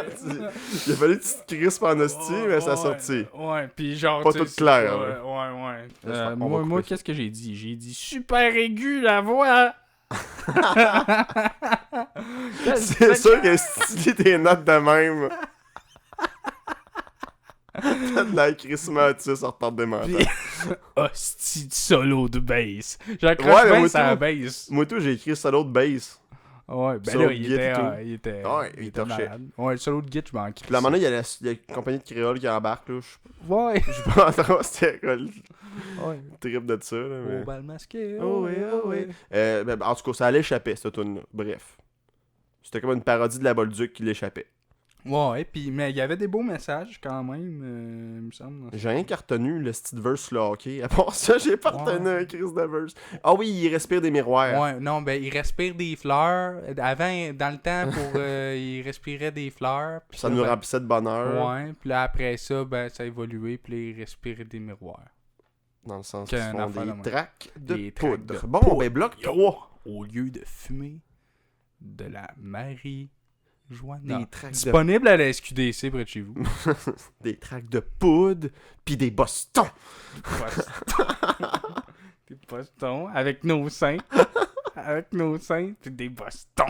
Il a fallu que tu te crispes en hostie, mais ça a sorti. Ouais, pis genre. Pas tout clair. Ouais. Moi qu'est-ce que j'ai dit? J'ai dit super aigu la voix! C'est sûr que si tu lis tes notes de même, t'as de la crissement dessus, ça retarde des mentales. Hostie de solo de bass. J'accroche bien sa bass. Moi tout, j'ai écrit solo de bass. Ouais, ben Solo là, de Git et tout. il était Ouais, il torchait. malade. Ouais, le solo de Git, je m'en Puis là, à un moment donné, il y a une compagnie de créole qui embarque, là. Ouais. Je sais pas trop c'était quoi le Ouais. trip de ça, là. Mais... Au bal masqué. Oh oui, oh oui. Ben, en tout cas, ça allait échapper, cette tune-là. Bref. C'était comme une parodie de la Bolduc qui l'échappait. Ouais, puis mais il y avait des beaux messages quand même, il me semble. J'ai rien qu'à retenu le style verse là, ok. À part ça, j'ai pas retenu un Chris de verse. Ah oui, il respire des miroirs. Ouais, non, ben il respire des fleurs. Avant, dans le temps, il respirait des fleurs. Puis Ça là, nous ben, remplissait de bonheur. ouais, puis là après ça, ben ça a évolué, puis là il respirait des miroirs. Dans le sens Qu'un qu'ils font affaire de des même. tracks de Des tracks poudre. de Bon, poudre. ben bloc Yo. 3. Au lieu de fumer de la marijuana. Des tracks de Disponible à la SQDC près de chez vous. des tracks de poudre, pis des bostons. Des bostons avec nos seins. Avec nos seins, pis des bostons.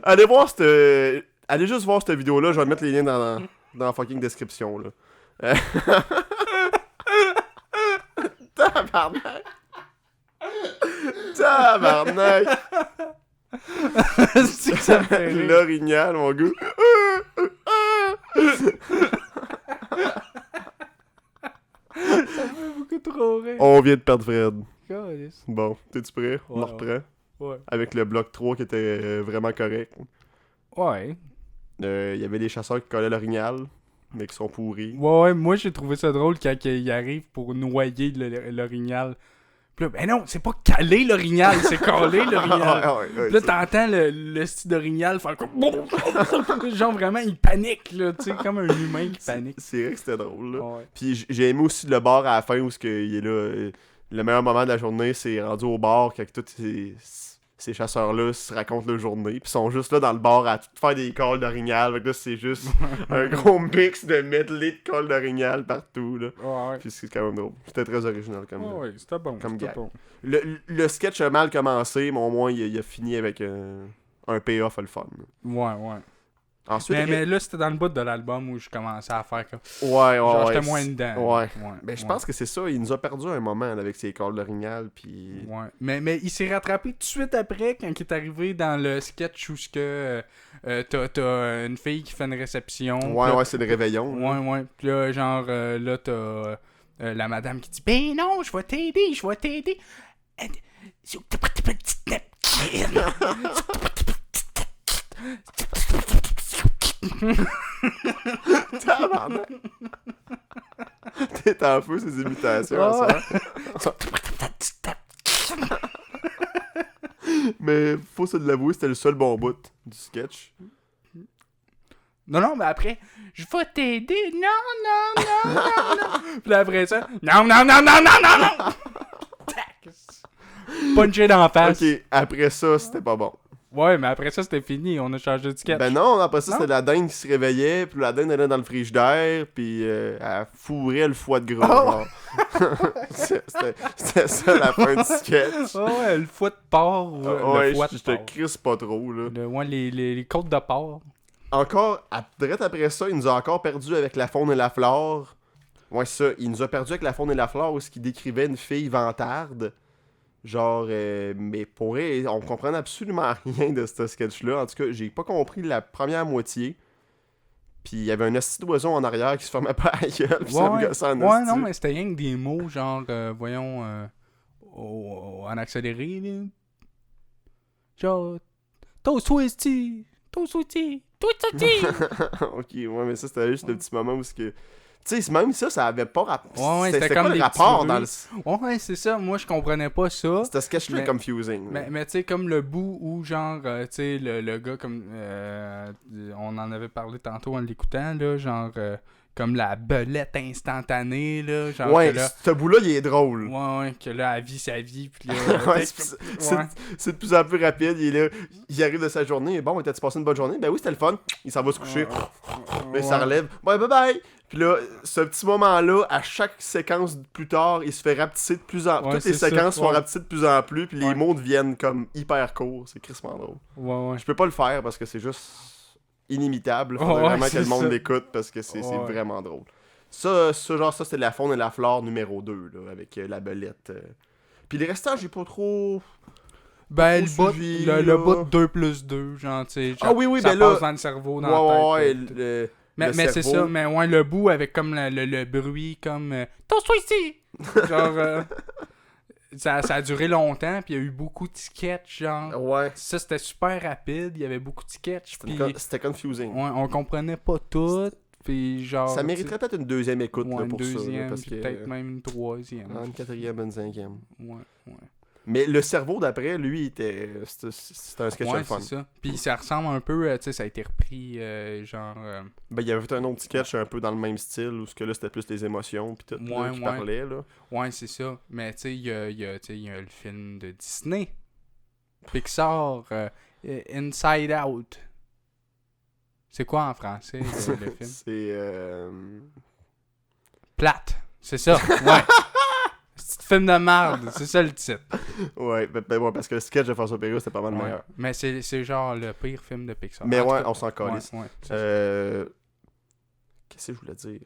Allez voir allez juste voir cette vidéo-là, je vais mettre les liens dans la fucking description, là. Tabarnak! Tabarnak! C'est que ça me fait rire. L'orignal, mon gars. Ça me fait beaucoup trop rire. On vient de perdre Fred. Calisse. Bon, t'es-tu prêt? On Ouais, reprend. Ouais. Avec le bloc 3 qui était vraiment correct. Ouais. Il y avait des chasseurs qui collaient l'orignal, mais qui sont pourris. Ouais, moi j'ai trouvé ça drôle quand il arrive pour noyer l'orignal. Puis là, ben non, c'est pas caler l'orignal, c'est caler l'orignal. Puis là, t'entends le style d'orignal faire comme... Genre vraiment, il panique, là, tu sais, comme un humain qui panique. C'est vrai que c'était drôle, là. Ouais. Puis j'ai aimé aussi le bar à la fin où il est là. Le meilleur moment de la journée, c'est rendu au bar quand tous ces chasseurs-là se racontent leur journée. Puis ils sont juste là dans le bar à tout faire des calls d'orignal. Fait que là, c'est juste un gros mix de medley de calls d'orignal partout, là. Ouais. Puis c'est quand même drôle. C'était très original comme Ouais, c'était bon. comme C'était gag. bon. Le sketch a mal commencé, mais au moins il a fini avec un payoff à le fun. Ouais, ouais. Ensuite, Mais là, c'était dans le bout de l'album où je commençais à faire comme... ouais, Genre, ouais, j'étais moins dedans. Ouais. Ouais. Ben, je Ouais. pense que c'est ça. Il nous a perdu un moment là, avec ses calls d'orignal. Puis. Ouais. Mais il s'est rattrapé tout de suite après quand il est arrivé dans le sketch où t'as une fille qui fait une réception. Ouais, puis là, ouais, c'est le réveillon. là. Ouais, ouais. Puis là, genre, là, t'as la madame qui dit ben non, je vais t'aider, je vais t'aider. T'as pas tes petites napkins. Tabarnak. T'es en feu, ces imitations. Ouais. Ça. Mais faut se l'avouer, c'était le seul bon bout du sketch. Non, mais après, je vais t'aider. Non. Puis là, après ça, non. Tac. Punché dans la face. Ok, après ça, c'était pas bon. Ouais, mais après ça, c'était fini. On a changé de sketch. Ben non, après ça, Non? c'était la dinde qui se réveillait, puis la dinde allait dans le frigidaire, puis elle fourrait le foie de gras. Oh! Genre. C'était ça la fin du sketch. Ouais, le foie de porc. Ouais, le foie de je te porc. crisse pas trop, là. Ouais, les côtes de porc. Encore, direct après ça, il nous a encore perdu avec la faune et la flore. Ouais, ça, il nous a perdu avec la faune et la flore où il décrivait une fille vantarde. Genre, mais pour vrai, on comprenait absolument rien de ce sketch-là. En tout cas, j'ai pas compris la première moitié. Puis il y avait un esti d'oiseau en arrière qui se fermait pas à la gueule. Puis ça me gossait en Ouais, esti. non, mais c'était rien que des mots, genre, voyons, en accéléré, là. Genre, Toast-Twisty. Ok, ouais, mais ça, c'était juste le petit moment où c'est que... Tu sais, même ça avait pas rapport. Ouais, c'était comme quoi des le rapport petits dans bruits. Ouais, c'est ça. Moi, je comprenais pas ça. C'était sketch-là Mais- confusing. là. Mais tu sais, comme le bout où, genre, tu sais, le gars, comme. On en avait parlé tantôt en l'écoutant, là, genre, comme la belette instantanée, là. Genre, Ouais, que là, ce bout-là, il est drôle. ouais, que là, elle vit sa vie, puis là. Ouais, tu sais, c'est- c'est de plus en plus rapide. Il est là, il arrive de sa journée. Bon, t'as-tu passé une bonne journée? Ben oui, c'était le fun. Il s'en va se coucher. Mais ça relève. Ouais, bye bye. Puis là, ce petit moment-là, à chaque séquence plus tard, il se fait rapetisser de plus en plus. Ouais, Toutes les c'est ça, séquences sont ouais. rapetissées de plus en plus. Puis les Ouais. mots deviennent comme hyper courts. C'est crissement drôle. Ouais. Je peux pas le faire parce que c'est juste inimitable. Ouais, Faudrait vraiment que c'est le monde ça. l'écoute parce que c'est Ouais. vraiment drôle. Ça, genre, ça, c'était la faune et la flore numéro 2, là, avec la belette. Puis les restants, j'ai pas trop... Ben, trop le suivi, bout, le là. bout de 2+2, genre, tu sais, Ah oui, oui, ça ben passe là... dans le cerveau, dans la Ouais, tête. le Mais c'est cerveau. ça, mais ouais, le bout avec comme le bruit, comme Tosse-toi ici! Genre, ça a duré longtemps, puis il y a eu beaucoup de sketchs, genre. Ouais, Ça, c'était super rapide, il y avait beaucoup de sketchs, puis c'était confusing. ouais, on comprenait pas tout, puis genre... Ça mériterait peut-être une deuxième écoute ouais, là, une pour ça. Là, deuxième, parce puis que... peut-être même une troisième. Une quatrième, une cinquième. Ouais. Mais le cerveau d'après, lui, c'était un sketch Ouais, de fun. c'est ça. Puis ça ressemble un peu, tu sais, ça a été repris, genre... Ben, il y avait fait un autre sketch un peu dans le même style, où ce que là, c'était plus les émotions, puis tout, là, qui parlait, là. Ouais, c'est ça. Mais tu sais, il y a le film de Disney. Pixar, Inside Out. C'est quoi en français, le film? C'est, Plate. C'est ça, ouais. C'est un film de merde, c'est ça le titre. Ouais, ouais, parce que le sketch de François Pérus, c'était pas mal Ouais. meilleur. Mais c'est genre le pire film de Pixar. Mais En tout ouais, cas, on s'en calisse. Ouais, Qu'est-ce que je voulais dire?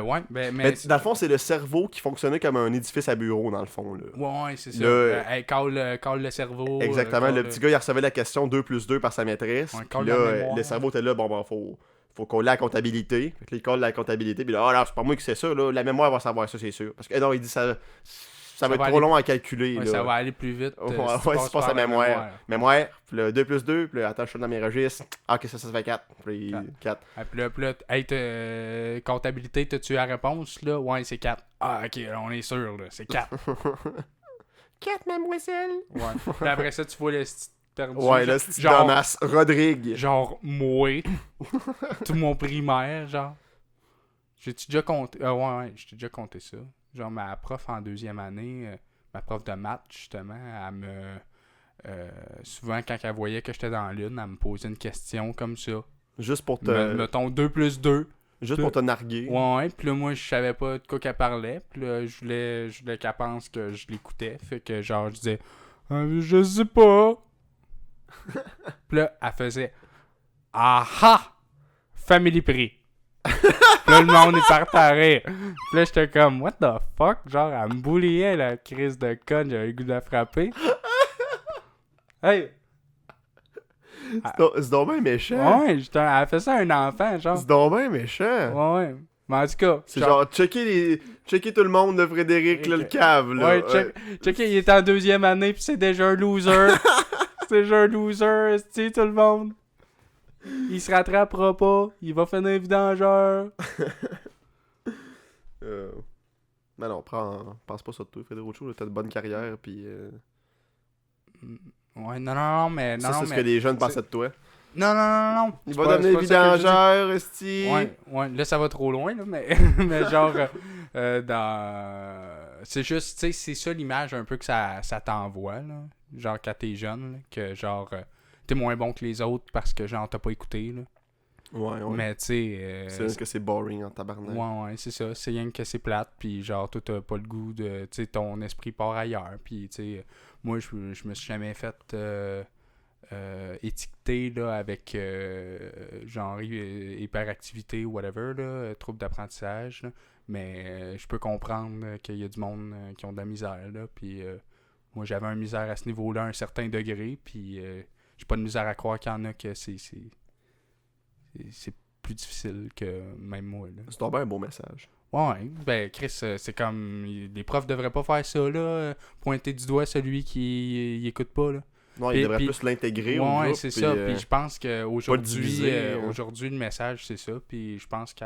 ouais, mais Mais dans le fond, c'est le cerveau qui fonctionnait comme un édifice à bureau, dans le fond, là. ouais, c'est ça. Là, Hey, call le cerveau. Exactement, call le petit gars, il recevait la question 2+2 par sa maîtresse. Ouais, Puis colle là, la mémoire. le cerveau était là, bon, faut coller la comptabilité. Fait que là, il colle la comptabilité. Puis là, ah là, c'est pas moi qui sais ça, là. La mémoire va savoir ça, c'est sûr. Parce que, non, il dit ça va être trop long à calculer. Ouais, là. ça va aller plus vite. Ouais, si ouais, tu passes c'est pas par sa la mémoire. Mémoire, puis le 2+2, puis là, attends, je suis dans mes registres. Ah, ok, ça fait 4. Puis 4. Ah, puis là, hey, comptabilité, t'as-tu la réponse, là? Ouais, c'est 4. Ah, ok, là, on est sûr, là, c'est 4. 4, mademoiselle. Ouais. Puis après ça, tu vois le style perdu. Ouais, là, c'est genre, Damas. Rodrigue. genre, moi, tout mon primaire, genre. J'ai-tu déjà compté? Ouais, j'ai déjà compté ça. Genre, ma prof en deuxième année, ma prof de maths, justement, elle me... souvent, quand elle voyait que j'étais dans la lune, elle me posait une question comme ça. Juste pour te... Mettons 2+2. Juste pour te narguer. Ouais, puis là, moi, je savais pas de quoi qu'elle parlait. Puis là, je voulais qu'elle pense que je l'écoutais. Fait que, genre, je disais, je sais pas. Puis là, elle faisait, aha! Family Prix. Puis là, le monde est parti à rire. Puis là, j'étais comme, what the fuck? Genre, elle me bouliait, la crise de conne. J'avais le goût de la frapper. Hey! C'est donc bien méchant. Ouais, elle fait ça à un enfant, genre. C'est donc bien méchant. Ouais. Mais en tout cas. C'est genre, checker tout le monde de Frédéric, là, le cave, là. Ouais, checker, il est en deuxième année, pis c'est déjà un loser. C'est déjà un loser, tu sais, tout le monde. Il se rattrapera pas, il va finir vidangeur. Mais non, pense pas ça de toi, Frédéric Rocho, t'as de bonne carrière, pis... Ouais, non, mais... ça, c'est ce que les jeunes pensaient de toi. Non. Il va devenir vidangeur, esti. Ouais, là, ça va trop loin, là, mais, mais genre, c'est juste, tu sais, c'est ça l'image un peu que ça t'envoie, là. Genre, quand t'es jeune, là, que genre, t'es moins bon que les autres parce que, genre, t'as pas écouté, là. Ouais. Mais, tu sais... c'est juste que c'est boring en tabarnak. Ouais, c'est ça. C'est rien que c'est plate, puis genre, toi, t'as pas le goût de... Tu sais, ton esprit part ailleurs, puis, tu sais, moi, je me suis jamais fait... étiqueté là avec genre hyperactivité ou whatever là, trouble d'apprentissage là. Mais je peux comprendre qu'il y a du monde qui ont de la misère là, puis moi j'avais un misère à ce niveau-là à un certain degré, puis j'ai pas de misère à croire qu'il y en a que c'est plus difficile que même moi là. C'est donc bien un beau message. Ouais, ben Chris, c'est comme les profs devraient pas faire ça là, pointer du doigt celui qui écoute pas là. Non, il devrait plus l'intégrer au groupe. Ouais, c'est ça. Puis je pense qu'aujourd'hui, aujourd'hui, le message, c'est ça. Puis je pense que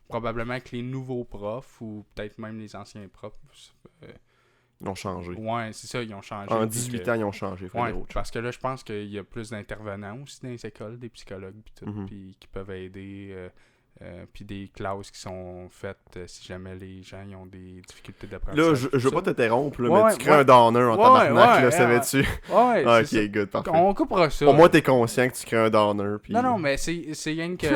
probablement que les nouveaux profs, ou peut-être même les anciens profs... ils ont changé. Ouais, c'est ça, ils ont changé. En 18 ans, ils ont changé. Ouais, parce que là, je pense qu'il y a plus d'intervenants aussi dans les écoles, des psychologues, puis tout, puis qui peuvent aider... puis des classes qui sont faites si jamais les gens ils ont des difficultés d'apprentissage. Là, je veux pas t'interrompre, là, mais tu crées un downer en tabarnak, là, savais-tu? Ouais, ok, good, parfait. On coupera ça. Au moins, t'es conscient que tu crées un downer. Puis... Non, mais c'est rien que...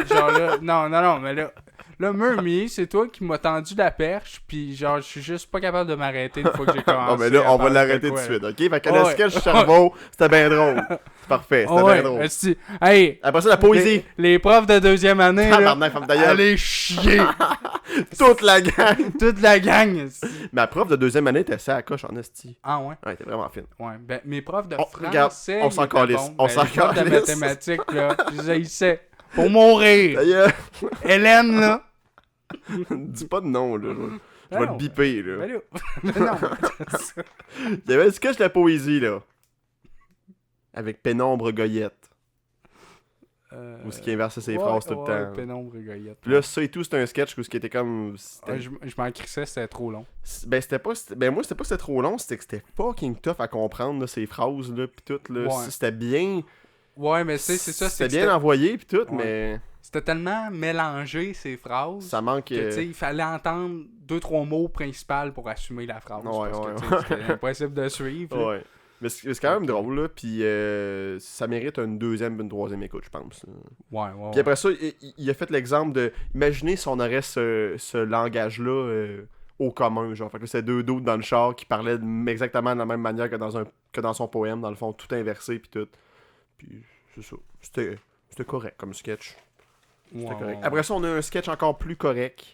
genre là... Non, mais là... Là, Murmy, c'est toi qui m'as tendu la perche, puis genre, je suis juste pas capable de m'arrêter une fois que j'ai commencé. Bon, mais là, à on va parler l'arrêter de tout de quoi, suite, ok? Fait que Ouais. le sketch cerveau, c'était bien drôle. C'est parfait, c'était bien drôle. esti. Hey! Après ça, la poésie. Les profs de deuxième année, là, Tabarnak, femme d'ailleurs. allez chier! Toute la gang. Toute la gang, esti. Ma prof de deuxième année était assez à la coche en esti. Ah ouais? Ouais, elle était vraiment fine. Ouais, ben mes profs de regarde, français, on s'en ils étaient calisse, bons. on Ben, s'en les profs de calisse. mathématiques, là, je les haïssais. Pour mourir! D'ailleurs, Hélène, là! dis pas de nom, là. Je vais Ben le non, biper, là. ben là. Ben non. Il y avait le sketch de la poésie, là. Avec Pénombre Goyette. Où ce qui inversait ses phrases tout le temps. Pénombre et Goyette. Puis là, ça et tout, c'était un sketch où ce qui était comme. Ouais, je m'en crissais, c'était trop long. Ben, c'était pas. Ben, moi, c'était pas que c'était trop long, c'était que c'était fucking tough à comprendre, là, ces phrases, là, pis tout, là. Ouais. C'était bien. Ouais, mais tu sais, c'est ça. C'était bien envoyé, pis tout, Ouais. mais. C'était tellement mélangé, ces phrases. Ça manque. Que, tu sais, il fallait entendre 2-3 mots principaux pour assumer la phrase. Ouais, parce ouais, que, tu sais, c'était impossible de suivre. là. Ouais. Mais c'est quand même drôle, là, pis ça mérite une deuxième, une troisième écoute, je pense. Là. Ouais, ouais. Puis après ça, il a fait l'exemple de. Imaginez si on aurait ce langage-là au commun, genre. Fait que là, c'est deux doutes dans le char qui parlaient exactement de la même manière que dans son poème, dans le fond, tout inversé, puis tout. Puis c'est ça. C'était correct comme sketch. C'était Ouais, correct. ouais. Après ça, on a un sketch encore plus correct. Je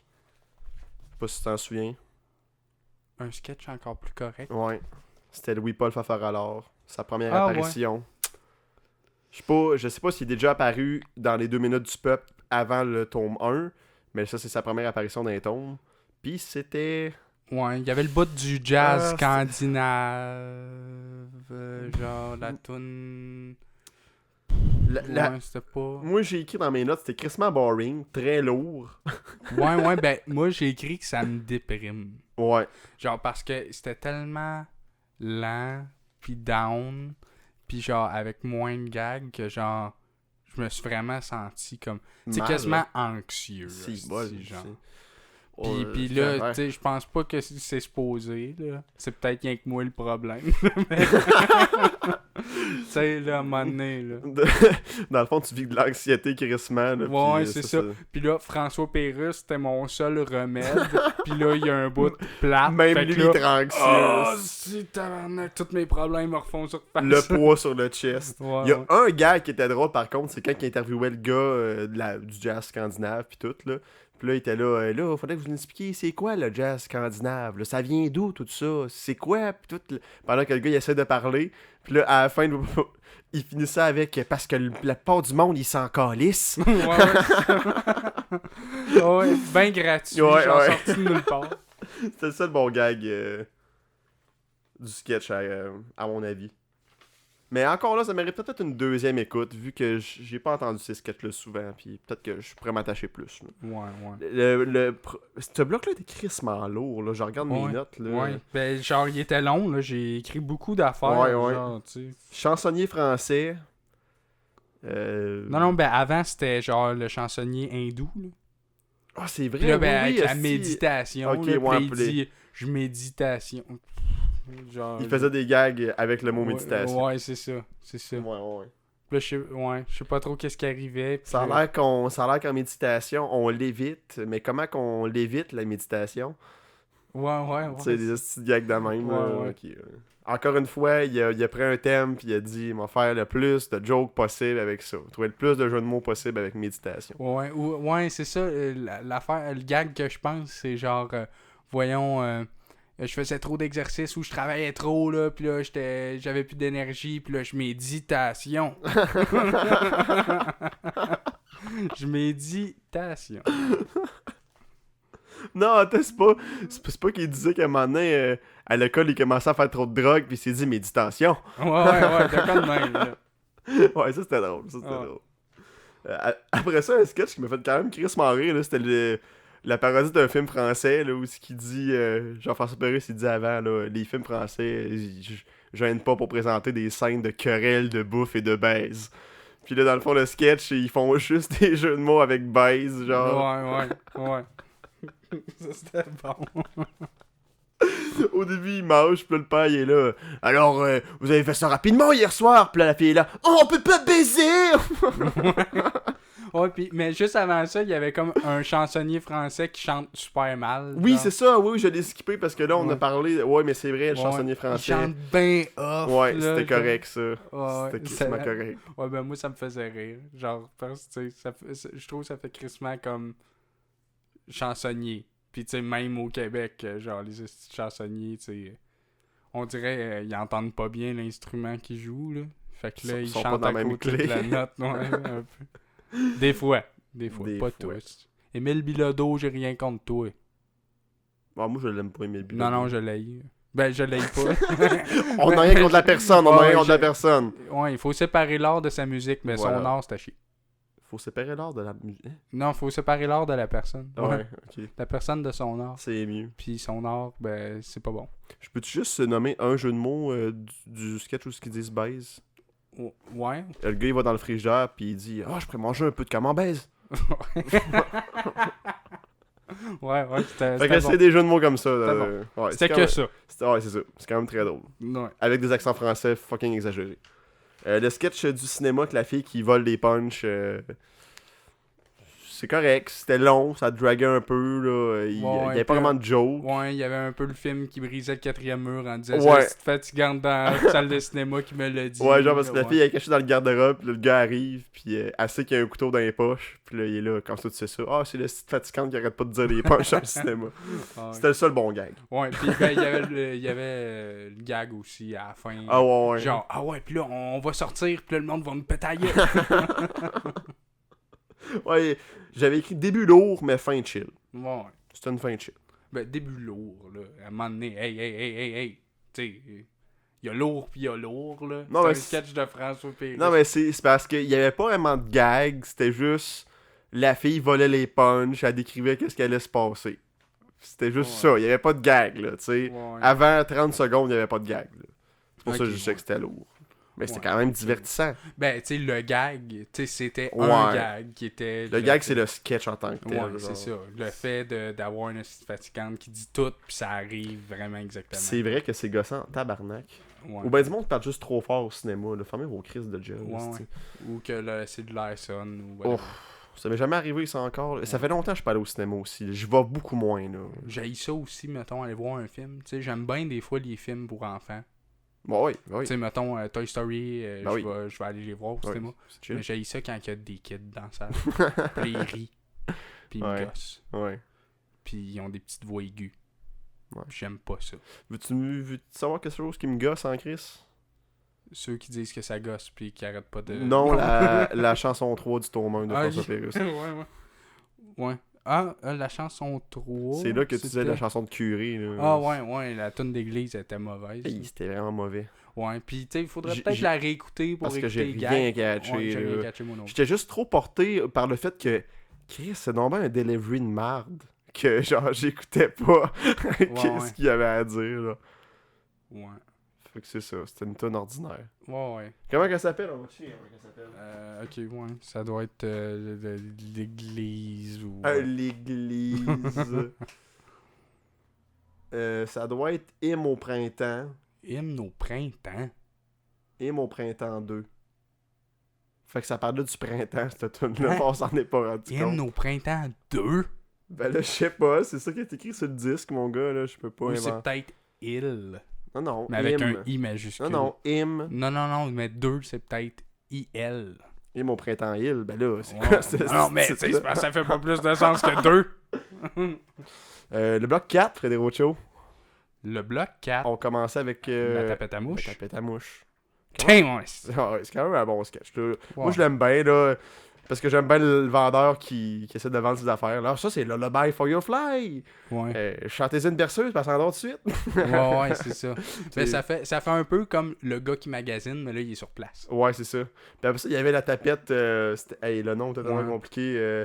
sais pas si tu t'en souviens. Un sketch encore plus correct. Ouais. C'était Louis-Paul Fafaralard. Sa première Ah, apparition. Je sais pas s'il est déjà apparu dans les 2 minutes du peuple avant le tome 1, mais ça, c'est sa première apparition dans les tomes. Puis c'était. Ouais, il y avait le bout du jazz Ah, scandinave. Genre la toune. Ouais, c'était pas. Moi, j'ai écrit dans mes notes, c'était crissement boring, très lourd. Ouais, ben, moi j'ai écrit que ça me déprime. Ouais. Genre, parce que c'était tellement lent, puis down, puis genre, avec moins de gags que genre, je me suis vraiment senti comme. Tu sais, Mal, quasiment là. anxieux. Si, esti, bol, genre. Ouais, Puis c'est là, clair. tu sais, je pense pas que c'est supposé, là. C'est peut-être rien que moi le problème. Mais... tu sais, là, à un moment donné, là. Dans le fond, tu vis de l'anxiété crissement. Là, Ouais, puis, c'est ça. Puis là, François Pérusse, c'était mon seul remède. Puis là, il y a un bout plat. Même fait que lui, là, il est anxieux. oh, si, tabarnak, tous mes problèmes me refont surface. Le poids sur le chest. Ouais, Il y a ouais. un gars qui était drôle par contre, c'est quand il interviewait le gars du jazz scandinave puis tout là. Puis là il était là, là, faudrait que vous nous expliquiez c'est quoi le jazz scandinave, là, ça vient d'où tout ça, c'est quoi puis tout. Pendant que le gars il essaie de parler, puis là à la fin il finissait avec parce que la part du monde il s'en calisse. Ouais, ben gratuit, Ouais, genre ouais. sorti de nulle part. C'était ça le bon gag du sketch à mon avis. Mais encore là, ça mérite peut-être une deuxième écoute, vu que j'ai pas entendu ces sketchs-là souvent, puis peut-être que je pourrais m'attacher plus. Là. Ouais. Ce bloc-là était crissement lourd, là. Je regarde mes Ouais, notes. Là. Ouais. Ben, genre, il était long, là. J'ai écrit beaucoup d'affaires. Ouais, ouais. Genre, tu sais. Chansonnier français. Non, ben, avant, c'était genre le chansonnier hindou, là. Ah, c'est vrai. Puis là, ben, oui, avec oui, la esti. méditation, Ok, là, puis ouais, là, il puis les- dit « Je méditation ». Genre... Il faisait des gags avec le mot Ouais, méditation. Ouais, c'est ça. C'est ça. Ouais. Puis là, je sais pas trop qu'est-ce qui arrivait. puis Ça a là- l'air qu'en méditation, on l'évite. Mais comment qu'on l'évite, la méditation? Ouais. Tu sais, des petits gags de même. là, Ouais. ok. Encore une fois, il a pris un thème puis il a dit il va faire le plus de jokes possible avec ça. Trouver le plus de jeux de mots possible avec méditation. Ouais, c'est ça. L'affaire, le gag que je pense, c'est genre, voyons, je faisais trop d'exercices ou je travaillais trop, là, puis là, j'avais plus d'énergie, puis là, je méditation. Je méditation. Non, attends, c'est pas qu'il disait qu'à un moment donné, à l'école, il commençait à faire trop de drogue puis il s'est dit méditation. Ouais, t'as quand même, là. Ouais, ça c'était drôle. Ça, c'était Ouais. drôle. Après ça, un sketch qui m'a fait quand même crissement rire, là, c'était la parodie d'un film français, là, où ce qu'il dit, Jean-François Pérusse, il dit avant, là, les films français, je gêne pas pour présenter des scènes de querelles, de bouffe et de baise. Puis là, dans le fond, le sketch, ils font juste des jeux de mots avec baise, genre. Ouais. Ça, c'était bon. Au début, il mange, puis là, le père, il est là. Alors, vous avez fait ça rapidement hier soir, puis là, la fille est là. Oh, on peut pas baiser! Ouais, mais juste avant ça, il y avait comme un chansonnier français qui chante super mal. Oui, genre. c'est ça, oui, je l'ai skippé parce que là, on a Ouais. parlé. Ouais, mais c'est vrai, le Ouais, chansonnier il français. chante bien off. Ouais, là, c'était genre. correct, ça. Ouais, C'était ça- quasiment correct. Ouais, ben moi, ça me faisait rire. Genre, parce que, tu sais, je trouve que ça fait crissement comme chansonnier. Puis, tu sais, même au Québec, genre, les chansonniers, tu sais, on dirait ils entendent pas bien l'instrument qu'ils jouent, là. Fait que là, Ils ils sont pas chantent dans à la même côté clé. de la note, ouais, un peu. Des fois, Des pas fois. tous. Émile Bilodeau, j'ai rien contre toi. Bon, moi, je l'aime pas, Émile Non, Bilodeau. je l'ai. Ben, je l'ai pas. On n'a rien contre la personne, on n'a Ouais, rien contre la personne. Ouais, il faut séparer l'art de sa musique, mais Voilà. son art, c'est à chier. Faut séparer l'art de la musique. Non, il faut séparer l'art de la personne. Ouais, ok. La personne de son art. C'est mieux. Puis son art, ben, c'est pas bon. Je peux-tu juste nommer un jeu de mots du sketch où ce qu'ils disent baise? Ouais. Le gars, il va dans le frigidaire, puis il dit « Ah, je pourrais manger un peu de camembert. » Ouais, Fait c'était que bon. c'est des jeux de mots comme ça. Là. C'était Ouais, C'était c'est que quand ça. Ouais, c'est ça. C'est quand même très drôle. Ouais. Avec des accents français fucking exagérés. Le sketch du cinéma que la fille qui vole des punchs, c'est correct. C'était long, ça draguait un peu. Là. Il y avait pas puis, vraiment de joke. Ouais, il y avait un peu le film qui brisait le 4e mur en disant Ouais. c'est fatigante dans la salle de cinéma qui me l'a dit. Ouais, genre parce que la Ouais. fille elle est cachée dans le garde-robe, puis là, le gars arrive, puis elle sait qu'il y a un couteau dans les poches, puis là il est là, comme ça tu sais ça. Ah, c'est le site fatigante qui arrête pas de dire les punchs dans le cinéma. Ah, ouais. C'était le seul bon gag. Ouais, puis ben, il y avait le gag aussi à la fin. Ah ouais. Genre, ah ouais, puis là, on va sortir, puis là, le monde va me péter à la gueule. Ouais, j'avais écrit début lourd, mais fin chill. Ouais. C'était une fin chill. Ben, début lourd, là. À un moment donné, hey. Tu sais, il y a lourd, puis il y a lourd, là. Non, C'est mais un sketch de François Pérusse. Non, mais c'est parce qu'il y avait pas vraiment de gag, c'était juste la fille volait les punchs, elle décrivait qu'est-ce qui allait se passer. C'était juste Ouais. ça, il y avait pas de gag, là, tu sais. Ouais. Avant 30 secondes, il y avait pas de gag, là. C'est pour ça que je Ok, sais ouais. que c'était lourd. Mais c'était Ouais. quand même divertissant. Ben, tu sais, le gag, tu sais, c'était Ouais. un gag qui était... Le gag, c'est le sketch en tant que tel. Ouais, genre. c'est ça. Le fait d'avoir une assistante fatigante qui dit tout, puis ça arrive vraiment exactement. C'est vrai que c'est gossant en tabarnak. Ouais. Ou ben du monde parle juste trop fort au cinéma, là. Fermez vos crises de job. Ouais, esti. ouais. Ou que c'est de l'airson, ou whatever. Ça m'est jamais arrivé ça encore. là. Ça fait longtemps que je suis pas allé au cinéma aussi. Je vais beaucoup moins, là. J'haïs ça aussi, mettons, aller voir un film. Tu sais, j'aime bien des fois les films pour enfants. Bon, oui. Tu sais, mettons, Toy Story, Ben oui. je vais aller les voir au Ouais, cinéma. c'est chill. Mais j'haïs ça quand il y a des kids dans la salle. Puis ils rient. Puis ils me Ouais. gossent. Ouais. Puis ils ont des petites voix aiguës. Ouais. J'aime pas ça. Veux-tu savoir quelque chose qui me gosse en Chris? Ceux qui disent que ça gosse puis qui arrêtent pas de... Non, la chanson 3 du tourment de Ah, François Pérusse. ouais. Ah, la chanson 3. C'est là que tu disais c'était- la chanson de curé. Là. Ah ouais, la tune d'église était mauvaise. Hey, c'était vraiment mauvais. Ouais, pis tu sais, il faudrait J'ai- peut-être j'ai- la réécouter pour Parce que écouter j'ai les gags. rien catché. Ouais, j'ai rien là. catché moi non plus. J'étais juste trop porté par le fait que Chris, c'est normalement un delivery de marde. Que genre, j'écoutais pas qu'est-ce ouais. qu'il y avait à dire. Là. Ouais. Fait que c'est ça, c'était une tonne ordinaire. Ouais. Comment qu'elle s'appelle? On va checker comment elle s'appelle. Ok, ouais. Ça doit être l'église ou... L'église. Ça doit être Hymne au printemps. Hymne au printemps. Hymne au printemps 2. Fait que ça parlait du printemps, cette tune-là. On s'en est pas rendu Hymne compte. au printemps 2? Ben là, je sais pas. C'est ça qui est écrit sur le disque, mon gars. Là. Je peux pas Ou c'est inventer. peut-être il. Non, Mais avec Hymne. un I majuscule. Non, Hymne. Non, mais 2, c'est peut-être IL. Hymne au printemps Hill. Ben là, c'est Ouais. quoi? c'est- Non, mais c'est tu sais, ça? c'est parce que ça fait pas plus de sens que 2. Le bloc 4, Frédéric Cho. Le bloc 4. On commençait avec... La tapette à La mouche. tapette à mouche. Tiens, ouais. Ah ouais, c'est quand même un bon sketch. Là. Moi, Ouais. je l'aime bien, là. Parce que j'aime bien le vendeur qui essaie de vendre ses affaires. Là, ça, c'est Lullaby for Your Fly. Ouais. Chantez-y une berceuse, puis elle s'endort tout de suite. Ouais, c'est ça. Mais ça fait un peu comme le gars qui magasine, mais là, il est sur place. Ouais, c'est ça. Puis après ça, il y avait la tapette. Hey, le nom était tellement Ouais. compliqué.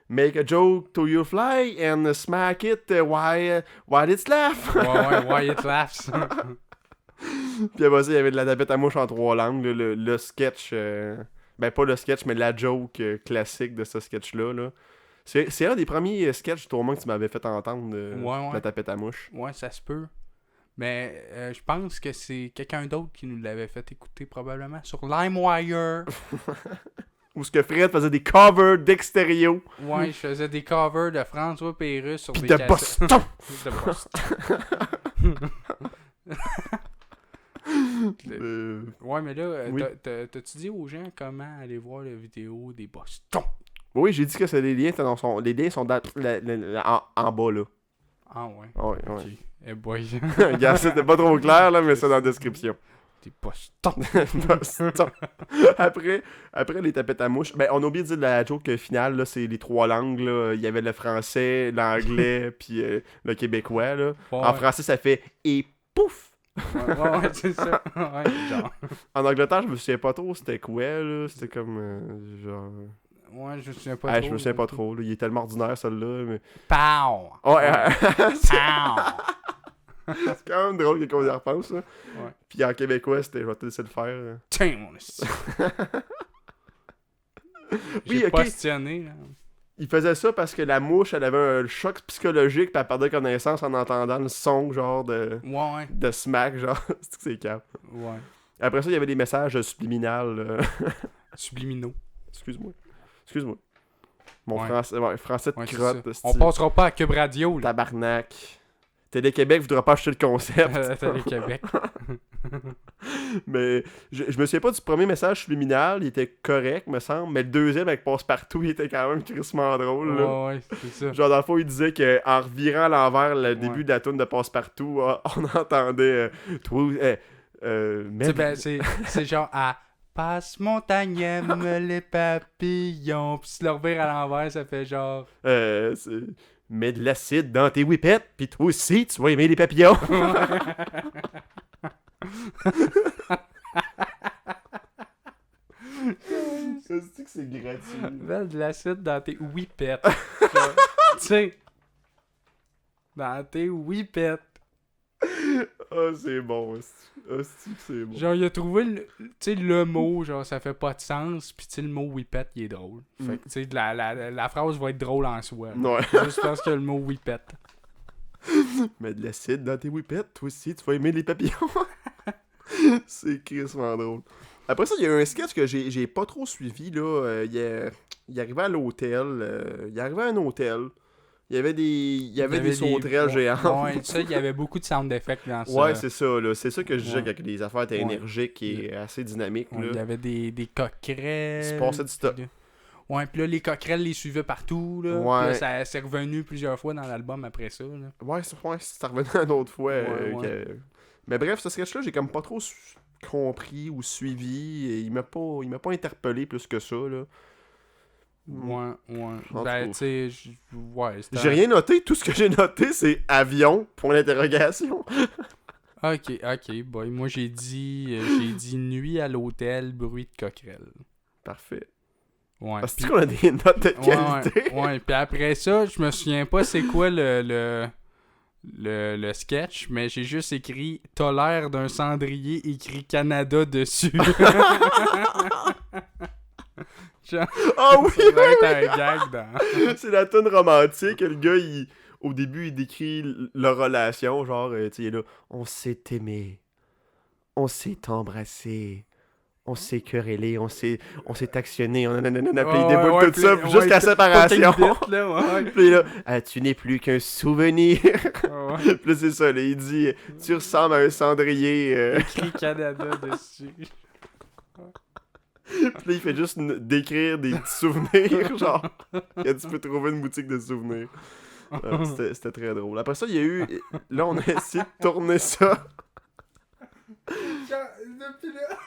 Make a joke to your fly and smack it while it's laugh. Ouais, Wyatt laughs. Puis après ça, il y avait de la tapette à mouche en 3 langues. Là, le sketch. Ben, pas le sketch, mais la joke classique de ce sketch-là. Là. C'est un des premiers sketchs tourment que tu m'avais fait entendre. Ouais. La tapette à mouche. Ouais, ça se peut. Mais je pense que c'est quelqu'un d'autre qui nous l'avait fait écouter probablement sur LimeWire. Où ce que Fred faisait des covers d'extérieur. Ouais, je faisais des covers de François Pérusse sur Pis des de cassettes. Boston! De Boston. Ouais, mais là, Oui. t'as-tu dit aux gens comment aller voir la vidéo des Boston? Oui, j'ai dit que les liens, les liens sont en bas, là. Ah ouais. Ouais, Ok. ouais. Eh boy. Regarde, c'était pas trop clair, là, mais c'est dans la description. Des Boston. Boston. après les tapettes à mouches, ben, on a oublié de dire la joke finale, là, c'est les 3 langues, là. Il y avait le français, l'anglais, puis le québécois, là. Ouais. En français, ça fait « et pouf ». Ouais, c'est ça. Ouais, genre. En Angleterre, je me souviens pas trop c'était quoi, là. C'était comme, genre... Ouais, je me souviens pas Ah, trop. je me souviens pas trop, là. Il est tellement ordinaire, celle-là, mais... Pow! Ouais, Pow! c'est quand même drôle qu'on y repense, là. Ouais. Puis en québécois, c'était « je vais te laisser le faire ». Tiens, mon esti. Oui, J'ai ok. postionné, là. Il faisait ça parce que la mouche, elle avait un choc psychologique, puis elle perdait connaissance en entendant le son, genre, Ouais, de smack, genre. C'est que c'est cap. ouais. Après ça, il y avait des messages subliminales. Subliminaux. Excuse-moi. Mon Ouais. français de Ouais, c'est crotte. ça. style. On passera pas à Cube Radio, là. Tabarnak. Télé-Québec voudra pas acheter le concept. Télé-Québec. Mais je me souviens pas du premier message subliminal, il était correct, me semble. Mais le deuxième avec Passe-Partout, il était quand même crissement drôle, là. Ouais, c'est ça. Genre, dans le fond, il disait qu'en revirant à l'envers le début Ouais. de la toune de Passe-Partout, on entendait C'est genre à Passe montagne, aime les papillons. Puis si le revire à l'envers, ça fait genre. mets de l'acide dans tes whippets, pis toi aussi, tu vas aimer les papillons. C'est que c'est gratuit. Mets de l'acide dans tes whippets. Tu sais. Dans tes whippets. Ah, c'est bon. C'est bon. Genre, il a trouvé le mot, genre, ça fait pas de sens. Puis, tu sais, le mot whippet, il est drôle. Fait que, tu sais, la phrase va être drôle en soi. Ouais. Juste parce que le mot whippet. Mets de l'acide dans tes whippets, toi aussi, tu vas aimer les papillons. C'est crissement drôle. Après ça, il y a eu un sketch que j'ai pas trop suivi, là. Il arrivait à l'hôtel. Il arrivait à un hôtel. Il y avait des sauterelles géantes. Ouais, ça, il y avait beaucoup de sound effects dans ça. Ouais, c'est ça, là. C'est ça que je disais Ouais. quand les affaires étaient Ouais. énergiques et assez dynamiques, Ouais, il y là. avait des coquerelles. Il se passait du stock. Puis là- Ouais, puis là, les coquerelles les suivaient partout, là. Ouais. Puis là, ça s'est revenu plusieurs fois dans l'album après ça, là. Ouais, ça revenait une autre fois. Ouais. Mais bref, ce sketch-là, j'ai comme pas trop compris ou suivi. Et il m'a pas interpellé plus que ça, là. Ouais. En Ben, tout tu sais, ouais, c'était... J'ai rien noté. Tout ce que j'ai noté, c'est avion, point d'interrogation. Ok, boy. Moi, j'ai dit nuit à l'hôtel, bruit de coquerelle. Parfait. Ouais. Est-ce puis- qu'on a des notes de qualité? Ouais, puis après ça, je me souviens pas c'est quoi le sketch, mais j'ai juste écrit « T'as l'air d'un cendrier écrit Canada dessus. » Genre, Ah oui! ça doit être un gag dans... C'est la toune romantique. Le gars, au début, il décrit leur relation. Genre, tu sais, il est là. On s'est aimé. On s'est embrassé. On s'est querellé. On s'est actionné. On a puis il déboule tout ça jusqu'à la séparation. Puis là, tu n'es plus qu'un souvenir. Ouais. Puis là, c'est ça. Là, il dit tu ressembles à un cendrier. Écrit Canada dessus. Puis là, il fait juste décrire des petits souvenirs. Genre, que tu peux trouver une boutique de souvenirs. C'était très drôle. Après ça, il y a eu. Là, on a essayé de tourner ça. Depuis là...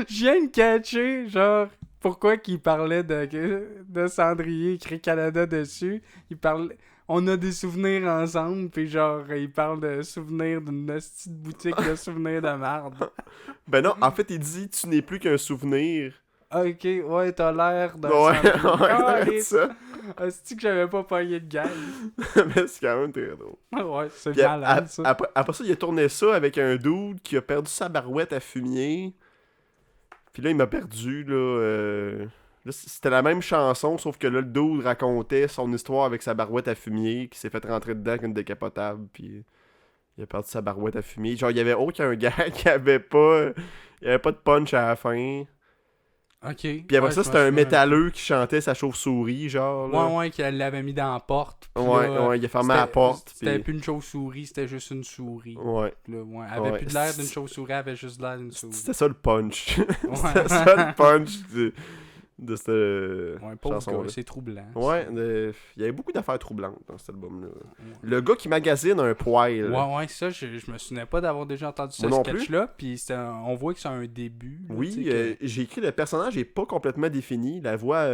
Je viens de catcher, genre, pourquoi qu'il parlait de cendrier écrit Canada dessus. Il parlait... On a des souvenirs ensemble, puis genre, il parle de souvenirs d'une petite boutique de souvenirs de merde. Ben non, en fait, il dit tu n'es plus qu'un souvenir. Ok, ouais, t'as l'air d'un Ouais, c'est ça. C'est-tu que j'avais pas pogné de gag? Mais c'est quand même très drôle. Ouais, c'est Puis malade, ça. après ça, il a tourné ça avec un dude qui a perdu sa barouette à fumier. Puis là, il m'a perdu, là. Là, c'était la même chanson, sauf que là, le dude racontait son histoire avec sa barouette à fumier, qui s'est fait rentrer dedans avec une décapotable, puis il a perdu sa barouette à fumier. Genre, il y avait aucun gars qui avait pas... Il y avait pas de punch à la fin. Ok. Puis après ça, c'était un métalleux qui chantait sa chauve-souris, genre. Là. Ouais, qu'il l'avait mis dans la porte. Ouais, il a fermé la porte. C'était puis... plus une chauve-souris, c'était juste une souris. Ouais. Là, elle avait plus de l'air d'une chauve-souris, elle avait juste l'air d'une souris. C'était ça le punch. C'était ça le punch de cette pauvre chanson-là. gars, c'est troublant. Ouais, il y avait beaucoup d'affaires troublantes dans cet album-là. Ouais. Le gars qui magasine un poil. Ouais, ça, je me souvenais pas d'avoir déjà entendu ce sketch-là. Puis on voit que c'est un début. Là, oui, j'ai écrit le personnage n'est pas complètement défini. La voix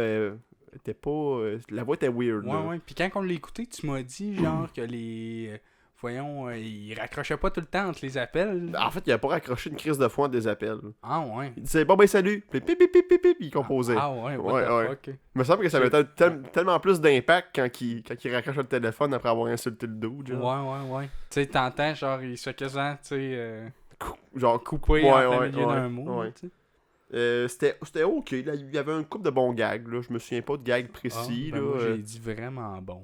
était pas. La voix était weird. Ouais. Puis quand on l'a écouté, tu m'as dit genre que les. Voyons, il raccrochait pas tout le temps entre les appels. En fait, il a pas raccroché une crise de foi entre des appels. Ah ouais. Il disait bon ben salut. Puis il composait. Ah ouais, what the fuck. Il me semble que ça avait tellement plus d'impact quand il raccroche le téléphone après avoir insulté le dude. Genre. Ouais. Tu sais, t'entends, genre, il se fait quasiment, tu sais, genre coupé en milieu d'un mot. Ouais. C'était ok. Là, il y avait un couple de bons gags. Là. Je me souviens pas de gags précis. Là. Moi, j'ai dit vraiment bon.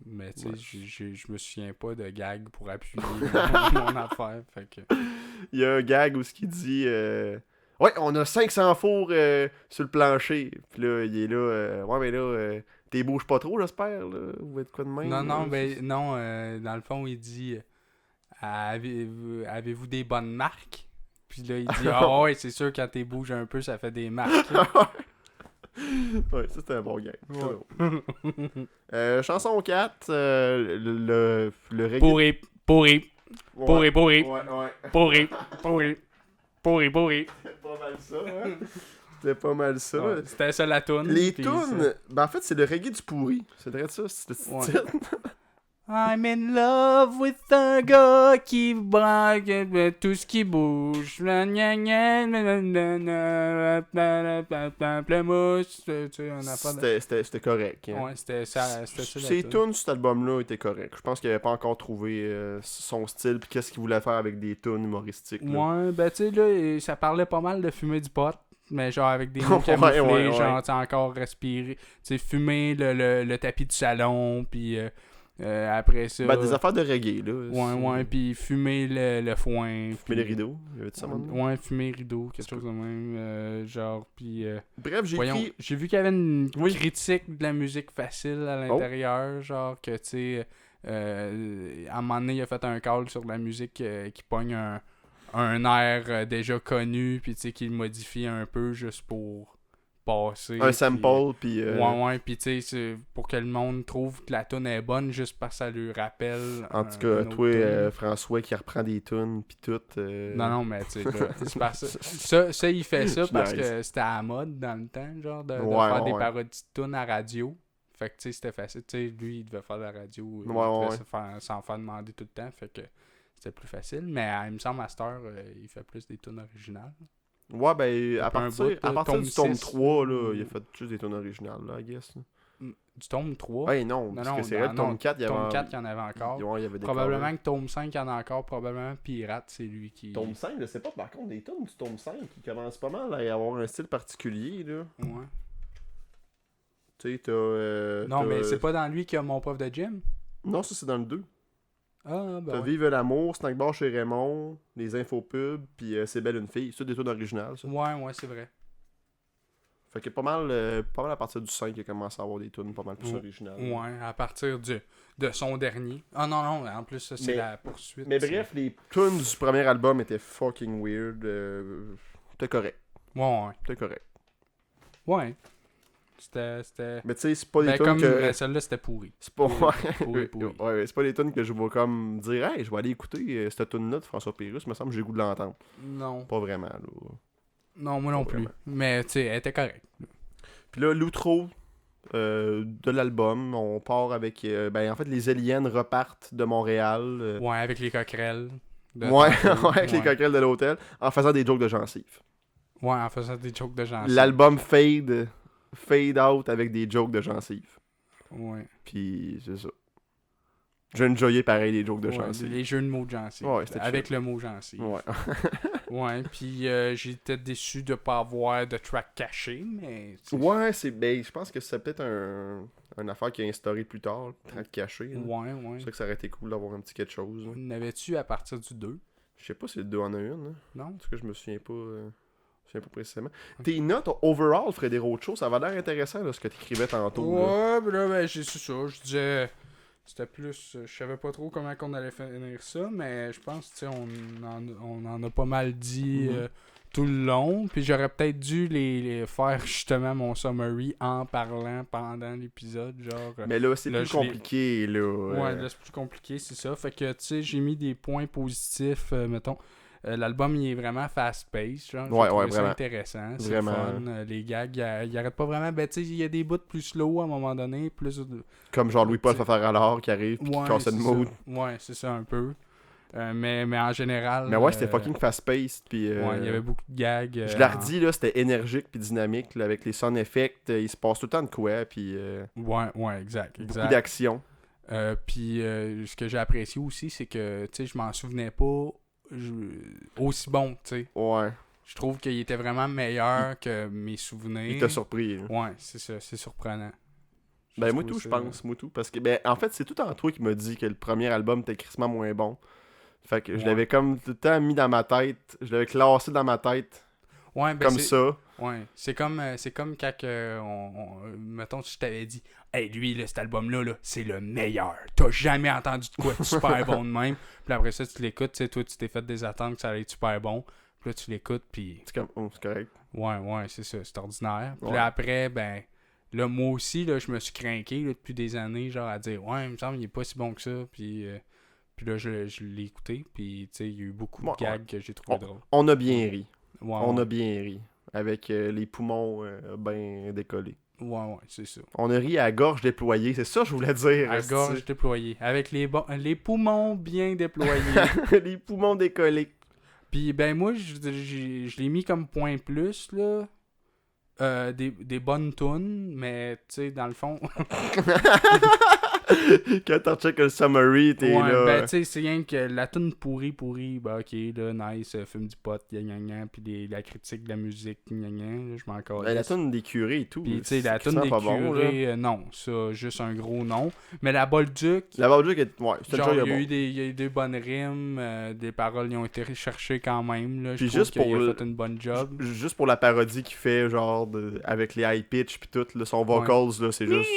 Mais tu sais, je me souviens pas de gag pour appuyer mon affaire. Fait que... Il y a un gag où ce qu'il dit ouais, on a 500 fours sur le plancher. Puis là, il est là. Ouais, mais là, t'es bouges pas trop, j'espère. Là. Ou être quoi de même? Non, dans le fond, il dit avez-vous des bonnes marques? Puis là, il dit ah ouais, c'est sûr, quand t'es bouges un peu, ça fait des marques. Ouais, ça c'était un bon gag. Ouais. Chanson 4, le reggae. Pourri. Ouais. Pourri. C'était pas mal ça, hein? C'était pas mal ça. Ouais, c'était ça la toune. Les tounes, ben en fait, c'est le reggae du pourri. C'est vrai ça, c'est le titre. I'm in love with un gars qui braque tout ce qui bouge. C'était correct. Hein. Ouais, c'était ça. Ses tunes sur cet album-là étaient corrects. Je pense qu'il avait pas encore trouvé son style puis qu'est-ce qu'il voulait faire avec des tunes humoristiques. Là. Ouais, ben tu sais, là, ça parlait pas mal de fumer du pot. Mais genre avec des mots camouflés, genre t'as encore respirer. Tu sais, fumer le tapis du salon, puis après ça. Ben, des affaires de reggae, là. Ouais, puis fumer le foin. Fumer les rideaux. Il y avait ça, ouais, fumer les rideaux, quelque chose de même. Genre, puis. Bref, j'ai vu qu'il y avait une critique de la musique facile à l'intérieur, genre que, tu sais, à un moment donné, il a fait un call sur la musique qui pogne un air déjà connu, puis tu sais, qu'il modifie un peu juste pour passer. Un sample, puis... Ouais, puis tu sais, pour que le monde trouve que la tune est bonne, juste parce que ça lui rappelle... En tout cas, toi, François, qui reprend des tunes, puis tout... Non, mais tu sais, c'est parce ça, il fait ça parce que c'était à la mode dans le temps, genre, de faire des parodies de tunes à radio. Fait que, tu sais, c'était facile. Tu sais, lui, il devait faire de la radio, il devait s'en faire demander tout le temps, fait que... C'était plus facile, mais il me semble Master, il fait plus des tunes originales. Ouais, ben, à partir du tome 3, là, il a fait juste des tunes originales, là, I guess. Là. Du tome 3? Ouais, non, parce que c'est vrai, le tome 4, il y avait... Tome 4, il y en avait encore. Ouais, il y avait des probablement que tome 5, il y en a encore. Probablement Pirate, c'est lui qui... Tome 5, je sais pas, par contre, les tunes du tome 5, qui commencent pas mal à avoir un style particulier, là. Ouais. Tu sais, t'as... non, mais c'est pas dans lui qu'il y a Mon prof de gym? Non, ça, c'est dans le 2. Ah, ben t'as Vive l'amour, Snack Bar chez Raymond, les infopubs, puis C'est belle une fille. C'est des tunes originales, ça. Ouais, c'est vrai. Fait que pas mal à partir du 5 qu'il a commencé à avoir des tunes pas mal plus originales. Ouais, à partir de son dernier. Ah non, en plus, ça, c'est la poursuite. Mais bref, les tunes du premier album étaient fucking weird. C'était correct. Ouais. C'était correct. Ouais. C'était... Mais tu sais, c'est pas des tunes que... celle-là, c'était pourri. C'est pas... pourri. Ouais, c'est pas des tunes que je vais comme dire « Hey, je vais aller écouter cette tune-là de François Pérusse. » me semble que j'ai le goût de l'entendre. Non. Pas vraiment, là. Non, moi non plus. Mais, tu sais, elle était correcte. Puis là, l'outro de l'album, on part avec... en fait, les aliens repartent de Montréal. Ouais, avec les coquerelles. Avec les coquerelles de l'hôtel, en faisant des jokes de gencives. Ouais, en faisant des jokes de gencives. L'album fade out avec des jokes de gencives. Ouais. Puis c'est ça. J'ai enjoyé pareil les jokes de gencives. Les jeux de mots de gencives. Ouais, avec le mot gencive. Ouais. Ouais, puis j'étais déçu de pas avoir de track caché, mais... Ouais, je pense que c'est peut-être une affaire qui a instauré plus tard, le track caché. Là. Ouais. C'est vrai que ça aurait été cool d'avoir un petit quelque chose. N'avais-tu à partir du 2? Je sais pas si le 2 en a une. Hein. Non. Parce que je me souviens pas... sais pas précisément. Tes notes, overall, Freddy Roadshow, ça va l'air intéressant, là, ce que t'écrivais tantôt. Là. Ouais, ben là, ben, c'est ça. Je disais. C'était plus. Je savais pas trop comment on allait finir ça, mais je pense, tu sais, on en a pas mal dit tout le long. Puis j'aurais peut-être dû les faire justement mon summary en parlant pendant l'épisode. Genre. Mais là, c'est plus compliqué, là. Ouais, là, c'est plus compliqué, c'est ça. Fait que, tu sais, j'ai mis des points positifs, mettons. L'album, il est vraiment fast-paced. Genre, ouais, j'ai trouvé ça vraiment. Intéressant. C'est vraiment. fun. Les gags, ils arrêtent pas vraiment. Ben, tu sais, il y a des bouts plus slow à un moment donné. Plus... Comme genre Louis-Paul Fafaralard qui arrive et qui casse le mood. Ouais, c'est ça un peu. Mais en général... Mais ouais, c'était fucking fast-paced. Puis, ouais, il y avait beaucoup de gags. Je l'ai redit, là, c'était énergique puis dynamique. Là, avec les sound effects, il se passe tout le temps de quoi. Puis, ouais, exact. Beaucoup d'action. Puis, ce que j'ai apprécié aussi, c'est que, tu sais, je m'en souvenais pas... aussi bon, tu sais. Ouais. Je trouve qu'il était vraiment meilleur que mes souvenirs. Il t'a surpris. Hein. Ouais, c'est ça, c'est surprenant. Moi tout, je pense, moi tout. Parce que, ben, en fait, c'est tout en toi qui m'a dit que le premier album était crissement moins bon. Fait que je l'avais comme tout le temps mis dans ma tête. Je l'avais classé dans ma tête. Ouais, ben comme ça. Ouais, c'est comme quand mettons, si je t'avais dit, hey, lui, là, cet album-là, là, c'est le meilleur. T'as jamais entendu de quoi de super bon de même. Puis après ça, tu l'écoutes, tu sais, toi, tu t'es fait des attentes que ça allait être super bon. Puis là, tu l'écoutes, puis. C'est comme, oh, c'est correct. Ouais, c'est ça, c'est ordinaire. Puis ouais. là, après, ben, là, moi aussi, là, je me suis craqué là, depuis des années, genre, à dire, ouais, il me semble qu'il est pas si bon que ça. Puis là, je l'ai écouté, puis, tu sais, il y a eu beaucoup de gags que j'ai trouvé drôles. On a bien ri. Ouais, on a bien ri. Avec les poumons bien décollés. Ouais, c'est ça. On a ri à gorge déployée, c'est ça que je voulais dire. À gorge déployée. Avec les poumons bien déployés. Les poumons décollés. Puis, ben, moi, je l'ai mis comme point plus, là. Des bonnes tunes, mais, tu sais, dans le fond... Quand t'en check le summary, t'es là... ben, tu sais, c'est rien que la tune pourrie, ben, ok, là, nice, fume du pot, gna, puis la critique de la musique, gna, je m'en calisse. Ben, la tune des curés et tout. Puis, tu sais, la tune des curés, non, ça, juste un gros non. Mais la Bolduc... La Bolduc, ouais, c'est genre, il y a eu des bonnes rimes, des paroles, ils ont été recherchées quand même, là. Je trouve qu'il a fait une bonne job. Juste pour la parodie qu'il fait, genre, avec les high pitch puis tout, là, son vocals, là, c'est juste...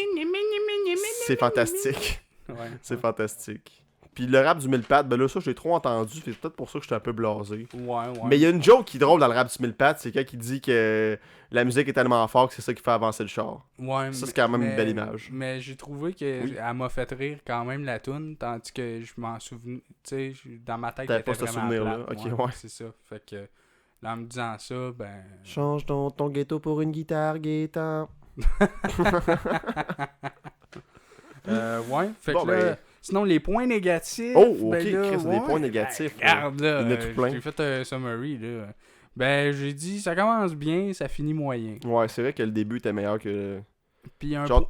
C'est fantastique. Ouais, c'est fantastique. Puis le rap du mille pattes, ben là, ça, je l'ai trop entendu. C'est peut-être pour ça que j'étais un peu blasé. Ouais. Mais il y a une joke qui est drôle dans le rap du mille pattes, c'est quand il dit que la musique est tellement forte que c'est ça qui fait avancer le char. Ouais, ça, c'est quand même une belle image. Mais j'ai trouvé qu'elle m'a fait rire quand même, la toune, tandis que je m'en souvenais, tu sais, dans ma tête, t'avais elle était pas ce vraiment souvenir-là. plate. Ok, ouais. C'est ça. Fait que, là, en me disant ça, ben... Change ton ghetto pour une guitare, Gaétan. Ouais, fait bon, que là, sinon les points négatifs. Oh, ok, ben là, Chris, des points négatifs. Regarde, là, il y en a tout plein. j'ai fait un summary, là. Ben, j'ai dit, ça commence bien, ça finit moyen. Ouais, c'est vrai que le début était meilleur que... Puis genre,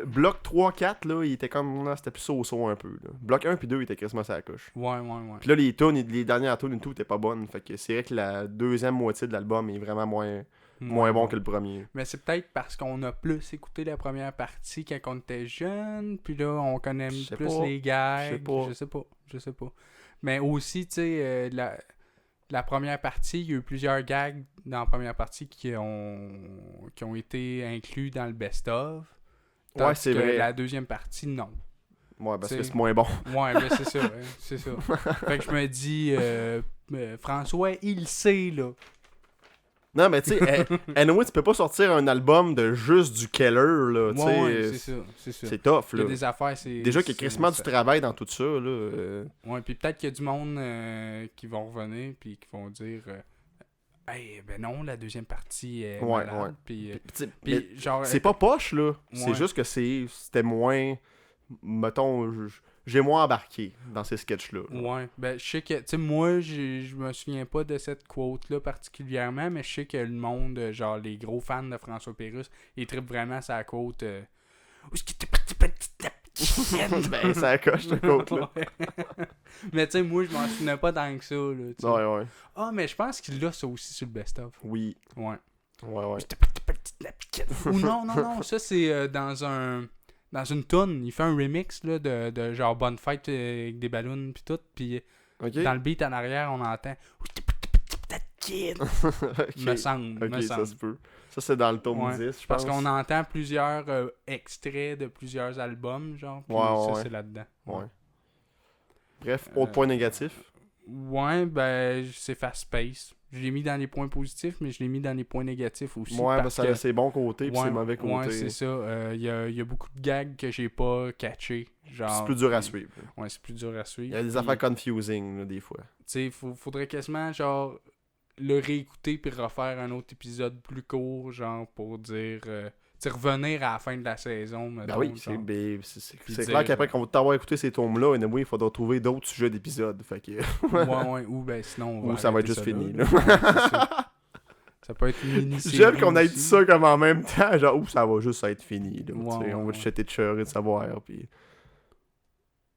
bloc 3-4, là, il était comme... Non, c'était plus so-so un peu, là. Bloc 1 puis 2, il était quasiment sur la coche. Ouais. Puis là, les dernières tunes et tout, étaient pas bonnes. Fait que c'est vrai que la deuxième moitié de l'album est vraiment moins bon que le premier. Mais c'est peut-être parce qu'on a plus écouté la première partie quand on était jeune, puis là, on connaît plus les gags. Je sais pas. Mais aussi, tu sais, la première partie, il y a eu plusieurs gags dans la première partie qui ont été inclus dans le best-of. Ouais, c'est vrai. La deuxième partie, non. Ouais, parce que c'est moins bon. Ouais, mais c'est ça, c'est ça. Fait que je me dis, François, il sait, là. Non, mais tu sais, anyway, tu peux pas sortir un album de juste du Keller, là, tu sais. Ouais, c'est ça. C'est tough, là. Il y a des affaires, c'est... Déjà qu'il y a quasiment du travail dans tout ça, là. Ouais, puis peut-être qu'il y a du monde qui vont revenir, puis qui vont dire... Hey, ben non, la deuxième partie est malade. Puis genre... C'est pas poche, là. Ouais. C'est juste que c'était moins... Mettons... J'ai moins embarqué dans ces sketchs-là. Ouais, ben je sais que, tu sais, moi, je me souviens pas de cette quote-là particulièrement, mais je sais que le monde, genre les gros fans de François Pérusse, ils trippent vraiment sa quote. Où est-ce que t'es parti, petite ben, ça coche, cette quote-là. Mais tu sais, moi, je m'en souvenais pas tant que ça, là. T'sais. Ouais. Ah, mais je pense qu'il l'a ça aussi sur le best-of. Oui. Ouais. Ouais. Ou non, ça c'est dans une toune, il fait un remix là, de genre Bonne Fête avec des ballons pis tout, pis dans le beat en arrière on entend Kid. Ok. Me semble. Ok, me ça semble. se peut. Ça, c'est dans le tome Ouais, 10, je parce pense. qu'on entend plusieurs extraits de plusieurs albums, genre, puis ça, Ouais. c'est là-dedans. Ouais. Bref, autre point négatif. Ouais, ben, c'est fast-pace. Je l'ai mis dans les points positifs, mais je l'ai mis dans les points négatifs aussi. Ouais, parce ça que a ses bons côtés puis ses ouais, mauvais côtés. ouais, c'est ça. Il y a beaucoup de gags que j'ai pas catché. Genre, C'est plus dur à suivre. Ouais, c'est plus dur à suivre. Il y a des Puis, affaires confusing, là, des fois. Tu sais, faudrait quasiment, genre, le réécouter puis refaire un autre épisode plus court, genre, pour dire... tu sais, revenir à la fin de la saison, Ben mettons, oui, genre. Puis c'est dire, clair qu'après qu'on va t'avoir écouté ces tomes-là, il faudra trouver d'autres sujets d'épisodes. Fait que... ouais, ou ben sinon, on va Ou ça va être arrêter juste fini, là. là. Ouais, c'est ça. Ça peut être une mini-série J'aime qu'on ait dit aussi. ça comme en même temps, genre, ouh, ça va juste être fini. Là, Ouais, tu sais, on va ouais. te jeter de cheur et de savoir. Puis...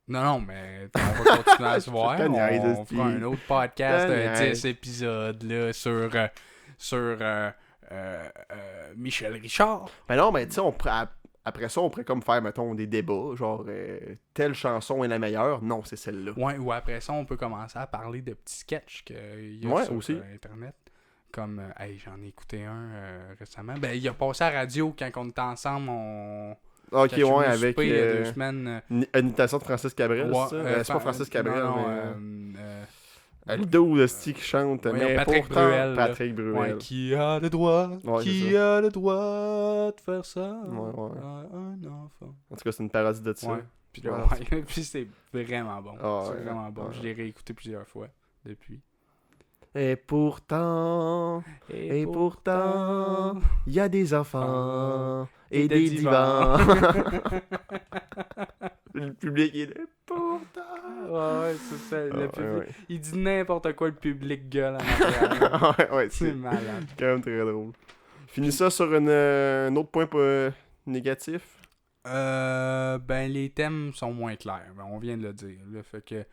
Non, mais on va continuer à se voir. Je te niaise, On esti. fera un autre podcast Je te de niaise. 10 épisodes là, sur Michel Richard. Ben non, mais tu sais, après ça, on pourrait comme faire, mettons, des débats, genre, telle chanson est la meilleure. Non, c'est celle-là. Ouais, ou après ça, on peut commencer à parler de petits sketchs qu'il y a Ouais, sur aussi. Internet. Comme, hey, j'en ai écouté un récemment. Ben, il a passé à la radio quand on était ensemble. Ok, Quand je suis ouais, venu avec souper il y a 2 semaines. une imitation de Francis Cabrel, Ouais, c'est ça? C'est pas Francis Cabrel, non, mais... le dos de Sti qui chante, ouais, mais Patrick pourtant, Bruel, là. Patrick Bruel. ouais, qui a le droit, Ouais, qui c'est a le droit de faire ça Ouais. à un enfant. En tout cas, c'est une parodie de ça. Ouais. Puis, là, Ouais, ouais, puis c'est vraiment bon. Ah, c'est ouais. vraiment bon. Ouais. Je l'ai réécouté plusieurs fois depuis. Et pourtant, il y a des enfants et des divans. Le public, il est pourtant. Ouais, c'est ça. Le Ah, public, ouais, il dit n'importe quoi, le public gueule en arrière. ouais, C'est c'est malade. quand même très drôle. Finis ça sur un autre point négatif. Ben, les thèmes sont moins clairs. Ben, on vient de le dire. Là, fait que...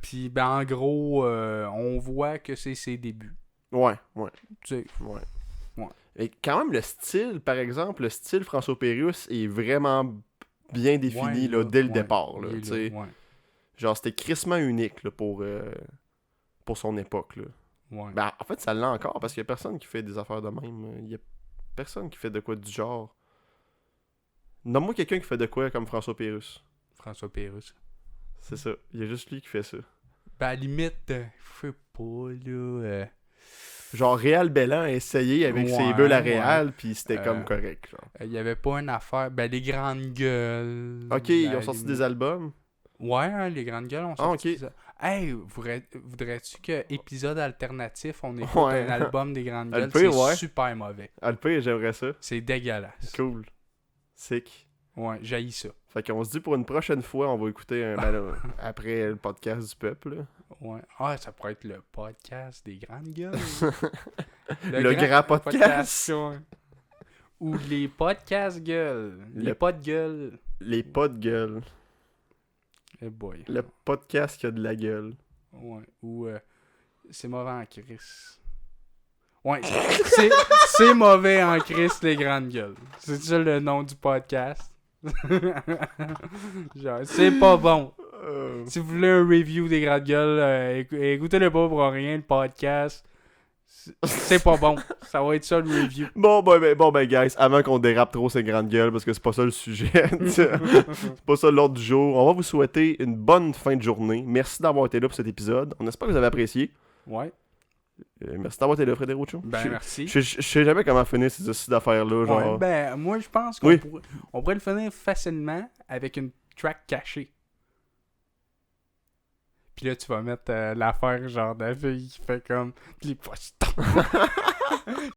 puis, ben, en gros, on voit que c'est ses débuts. Ouais. Tu sais, Ouais. Ouais. Et quand même, le style, par exemple, le style François Pérusse est vraiment bien défini ouais, là, dès le ouais, départ. Là, il est tu sais. ouais. Genre, c'était crissement unique là, pour son époque. Là. Ouais. Ben, en fait, ça l'est encore parce qu'il n'y a personne qui fait des affaires de même. Il y a personne qui fait de quoi du genre. Nomme-moi quelqu'un qui fait de quoi comme François Pérusse. François Pérusse. C'est ça. Il y a juste lui qui fait ça. Ben, à la limite, je sais pas, là... Genre, Réal Bellan a essayé avec ses Ouais, bulles à ouais. Réal, puis c'était comme correct. Genre. Il y avait pas une affaire... Ben, les grandes gueules... Ok, ben, ils ont sorti des albums. Ouais, hein, les grandes gueules ont sorti ok. des... Hey, voudrais-tu que épisode alternatif, on écoute Ouais. un album des grandes Le gueules? pire, C'est ouais. super mauvais. Ah, le pire, j'aimerais ça. C'est dégueulasse. Cool. Sick. Ouais, j'haïs ça. Fait qu'on se dit pour une prochaine fois, on va écouter un là, après le podcast du peuple. Là. Ouais. Ah, ça pourrait être le podcast des grandes gueules. Le grand podcast. ouais. Ou les podcasts gueules. Les Le- pas de gueule. Les pas de gueule. Eh boy. Le podcast qui a de la gueule. Ouais. Ou c'est mauvais en crise. Ouais, c'est mauvais en crise, les grandes gueules. C'est ça le nom du podcast. Genre, c'est pas bon. Si vous voulez un review des grandes gueules, écoutez-le pas pour rien, le podcast. C'est pas bon. Ça va être ça le review. Bon ben guys, avant qu'on dérape trop ces grandes gueules, parce que c'est pas ça le sujet, c'est pas ça l'ordre du jour, on va vous souhaiter une bonne fin de journée. Merci d'avoir été là pour cet épisode. On espère que vous avez apprécié. Ouais. Merci d'avoir été là, Frédéric Rocho. Ben, merci. Je sais jamais comment finir ces astuces d'affaires-là. Genre... Ouais, ben, moi, je pense qu'on Oui. pourrait le finir facilement avec une track cachée. Puis là, tu vas mettre l'affaire genre de la fille qui fait comme les postons.